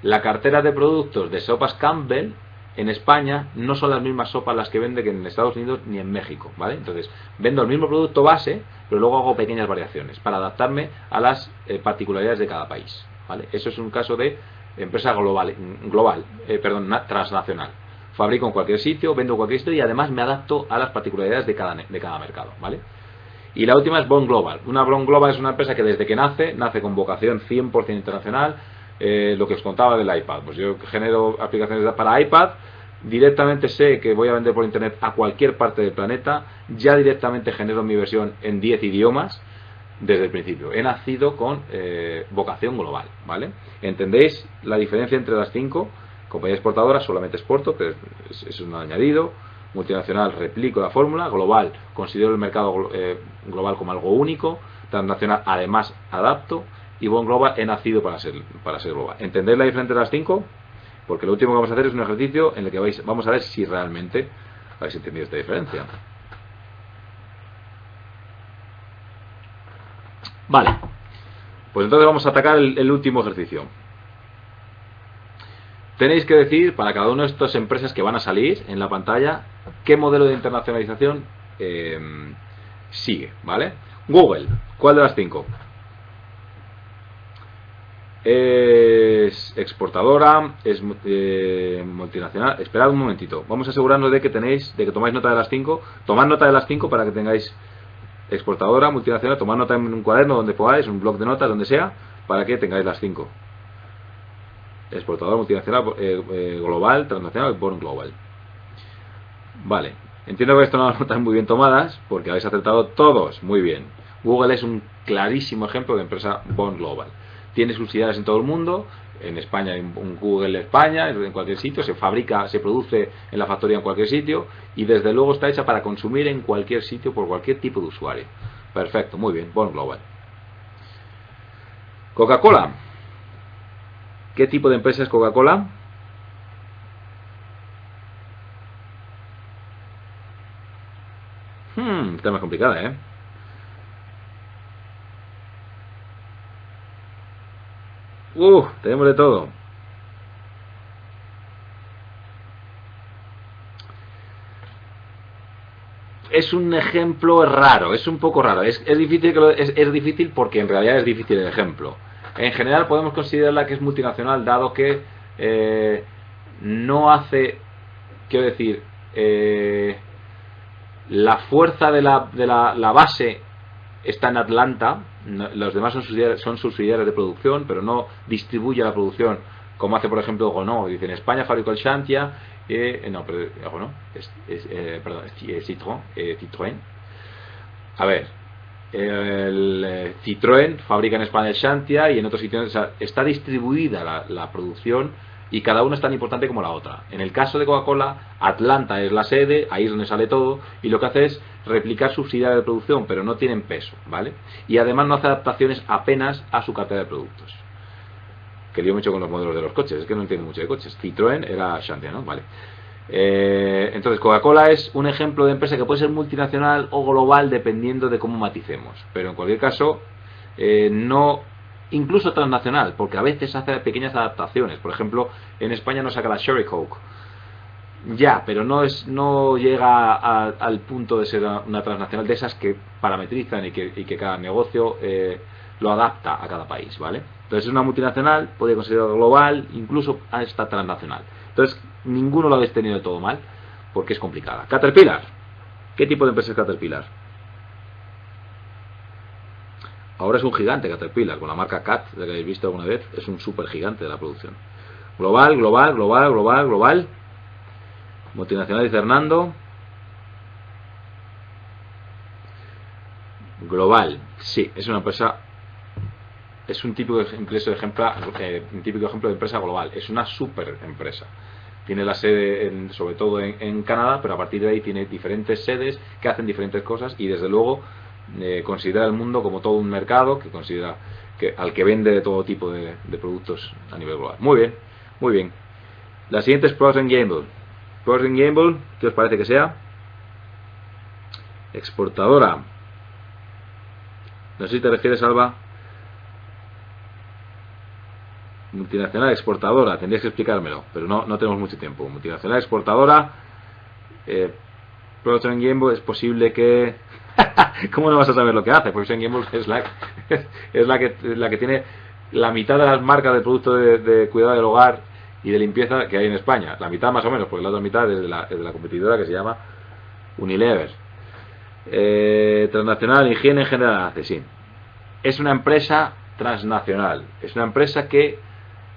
la cartera de productos de sopas Campbell en España no son las mismas sopas las que vende que en Estados Unidos ni en México, ¿vale? Entonces, vendo el mismo producto base, pero luego hago pequeñas variaciones para adaptarme a las particularidades de cada país, ¿vale? Eso es un caso de empresa transnacional. Fabrico en cualquier sitio, vendo en cualquier sitio y además me adapto a las particularidades de cada mercado, ¿vale? Y la última es Bond Global. Una Bond Global es una empresa que desde que nace con vocación 100% internacional. Lo que os contaba del iPad, pues yo genero aplicaciones para iPad, directamente sé que voy a vender por internet a cualquier parte del planeta, ya directamente genero mi versión en 10 idiomas desde el principio. He nacido con vocación global, ¿vale? ¿Entendéis la diferencia entre las 5? Compañía exportadora, solamente exporto, pero es un añadido. Multinacional, replico la fórmula. Global, considero el mercado global como algo único. Transnacional, además adapto. Y Bond Global, he nacido para ser global. ¿Entendéis la diferencia de las 5? Porque lo último que vamos a hacer es un ejercicio en el que vamos a ver si realmente habéis entendido esta diferencia. Vale, pues entonces vamos a atacar el último ejercicio. Tenéis que decir para cada una de estas empresas que van a salir en la pantalla qué modelo de internacionalización sigue, ¿vale? Google, ¿cuál de las 5? Es exportadora, es multinacional. Esperad un momentito, vamos a asegurarnos de que tomáis nota de las 5. Tomad nota de las 5 para que tengáis exportadora, multinacional. Tomad nota en un cuaderno donde podáis, un blog de notas, donde sea, para que tengáis las 5. Exportadora, multinacional, global, transnacional, Born Global. Vale, entiendo que esto no las notas muy bien tomadas porque habéis acertado todos muy bien. Google es un clarísimo ejemplo de empresa Born Global. Tiene subsidiarias en todo el mundo, en España, en Google España, en cualquier sitio, se fabrica, se produce en la factoría en cualquier sitio y desde luego está hecha para consumir en cualquier sitio por cualquier tipo de usuario. Perfecto, muy bien, Born Global. Coca-Cola. ¿Qué tipo de empresa es Coca-Cola? Está más complicada, ¿eh? Tenemos de todo. Es un ejemplo raro, es un poco raro. Es difícil es difícil porque en realidad es difícil el ejemplo. En general podemos considerarla que es multinacional, dado que no hace, quiero decir, la fuerza de la base está en Atlanta. Los demás son subsidiarias de producción, pero no distribuye la producción como hace por ejemplo Renault. Dice en España fabricó el Shantia, Renault, Citroën. A ver, el Citroën fabrica en España el Shantia y en otros sitios, o sea, está distribuida la producción y cada una es tan importante como la otra. En el caso de Coca-Cola, Atlanta es la sede, ahí es donde sale todo, y lo que hace es replicar subsidiarias de producción, pero no tienen peso, ¿vale? Y además no hace adaptaciones apenas a su cartera de productos. Que lío mucho con los modelos de los coches, es que no entiendo mucho de coches. Citroën era Shantia, ¿no? Vale. Entonces Coca-Cola es un ejemplo de empresa que puede ser multinacional o global dependiendo de cómo maticemos, pero en cualquier caso no, incluso transnacional, porque a veces hace pequeñas adaptaciones. Por ejemplo, en España no saca la Cherry Coke ya, pero no llega al punto de ser una transnacional, de esas que parametrizan y que cada negocio lo adapta a cada país, ¿vale? Entonces es una multinacional, puede considerarlo global, incluso hasta transnacional. Entonces ninguno lo habéis tenido del todo mal, porque es complicada. Caterpillar. ¿Qué tipo de empresa es Caterpillar? Ahora es un gigante Caterpillar, con la marca CAT, la que habéis visto alguna vez, es un super gigante de la producción. Global. Multinacional, dice Hernando. Global, sí, es una empresa, es un típico ejemplo de empresa global, es una super empresa. Tiene la sede sobre todo en Canadá, pero a partir de ahí tiene diferentes sedes que hacen diferentes cosas y desde luego considera el mundo como todo un mercado que considera al que vende de todo tipo de productos a nivel global. Muy bien, muy bien. La siguiente es Procter & Gamble. Procter & Gamble, ¿qué os parece que sea? Exportadora. No sé si te refieres, Alba. Multinacional exportadora, tendrías que explicármelo, pero no tenemos mucho tiempo. Multinacional exportadora, Procter & Gamble, es posible que... ¿Cómo no vas a saber lo que hace? Procter & Gamble es la que tiene la mitad de las marcas de productos de cuidado del hogar y de limpieza que hay en España. La mitad más o menos, porque la otra mitad es de la competidora que se llama Unilever. Transnacional, higiene en general hace, sí. Es una empresa transnacional, es una empresa que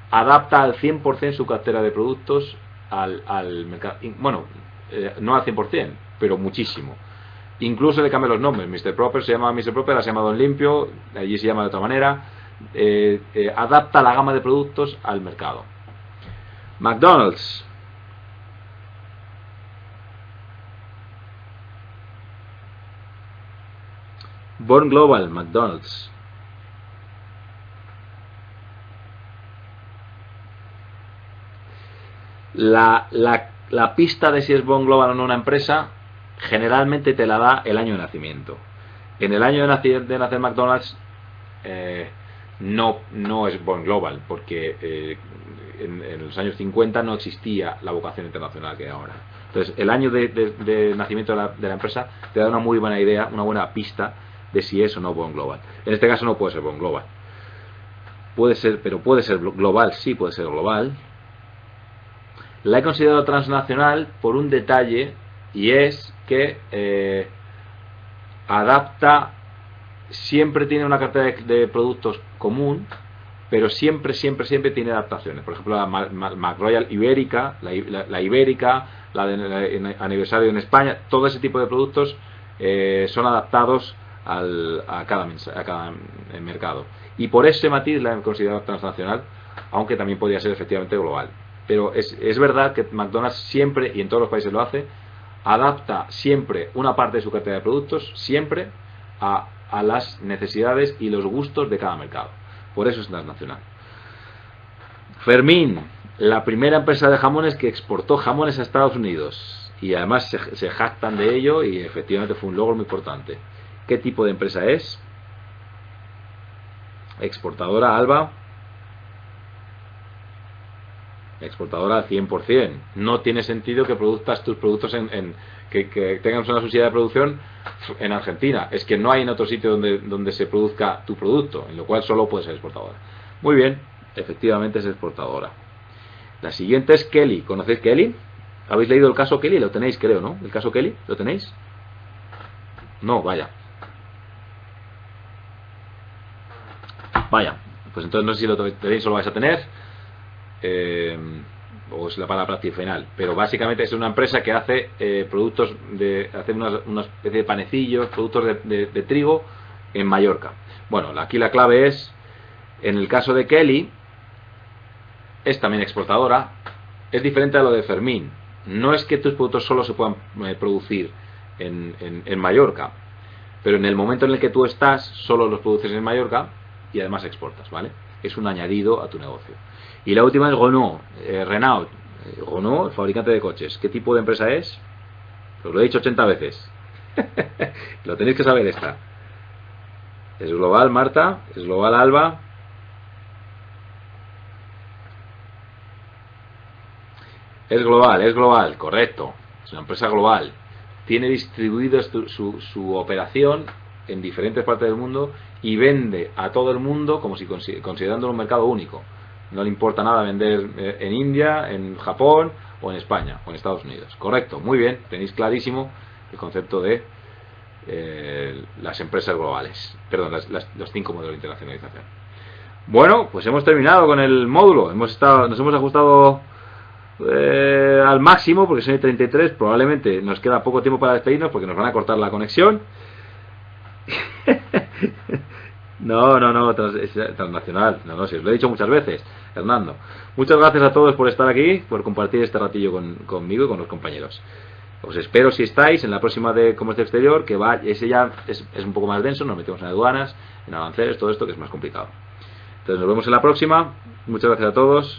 adapta al 100% su cartera de productos al mercado. Bueno, no al 100%, pero muchísimo. Incluso le cambia los nombres. Mr. Proper se llama Mr. Proper, ahora se llama Don Limpio, allí se llama de otra manera. Adapta la gama de productos al mercado. McDonald's. Born Global, McDonald's. La pista de si es Born Global o no una empresa generalmente te la da el año de nacimiento. En el año de nacer McDonald's no es Born Global, porque en los años 50 no existía la vocación internacional que hay ahora. Entonces el año de nacimiento de la empresa te da una muy buena idea, una buena pista de si es o no Born Global. En este caso no puede ser Born Global. Puede ser, pero puede ser global, sí puede ser global. La he considerado transnacional por un detalle, y es que adapta, siempre tiene una cartera de productos común, pero siempre tiene adaptaciones. Por ejemplo, la McRoyal Ibérica, la Ibérica, la de aniversario en España, todo ese tipo de productos son adaptados a cada mercado. Y por ese matiz la he considerado transnacional, aunque también podría ser efectivamente global. Pero es verdad que McDonald's siempre, y en todos los países lo hace, adapta siempre una parte de su cartera de productos, siempre a las necesidades y los gustos de cada mercado. Por eso es transnacional. Fermín, la primera empresa de jamones que exportó jamones a Estados Unidos. Y además se jactan de ello y efectivamente fue un logro muy importante. ¿Qué tipo de empresa es? Exportadora, Alba. Exportadora al 100%. No tiene sentido que produzcas tus productos que tengas una sociedad de producción en Argentina. Es que no hay en otro sitio donde se produzca tu producto, en lo cual solo puede ser exportadora. Muy bien, efectivamente es exportadora. La siguiente es Kelly. ¿Conocéis Kelly? ¿Habéis leído el caso Kelly? Lo tenéis, creo, ¿no? ¿El caso Kelly? ¿Lo tenéis? No, vaya. Vaya, pues entonces no sé si lo tenéis o lo vais a tener. O es la palabra práctica final, pero básicamente es una empresa que hace productos hace una especie de panecillos, productos de trigo en Mallorca. Bueno, aquí la clave es, en el caso de Kelly, es también exportadora. Es diferente a lo de Fermín. No es que tus productos solo se puedan producir en Mallorca, pero en el momento en el que tú estás, solo los produces en Mallorca y además exportas, ¿vale? Es un añadido a tu negocio. Y la última es Renault, Renault, el fabricante de coches. ¿Qué tipo de empresa es? Os lo he dicho 80 veces. Lo tenéis que saber esta. ¿Es global, Marta? ¿Es global, Alba? Es global, correcto. Es una empresa global. Tiene distribuida su operación en diferentes partes del mundo y vende a todo el mundo como si considerándolo un mercado único. No le importa nada vender en India, en Japón o en España o en Estados Unidos. Correcto, muy bien, tenéis clarísimo el concepto de las empresas globales. Perdón, los 5 modelos de internacionalización. Bueno, pues hemos terminado con el módulo. Nos hemos ajustado al máximo porque son 33. Probablemente nos queda poco tiempo para despedirnos porque nos van a cortar la conexión. No, es transnacional. No, si os lo he dicho muchas veces, Hernando. Muchas gracias a todos por estar aquí, por compartir este ratillo conmigo y con los compañeros. Os espero si estáis en la próxima de Comercio Exterior, que ese ya es un poco más denso, nos metemos en aduanas, en aranceles, todo esto que es más complicado. Entonces nos vemos en la próxima. Muchas gracias a todos.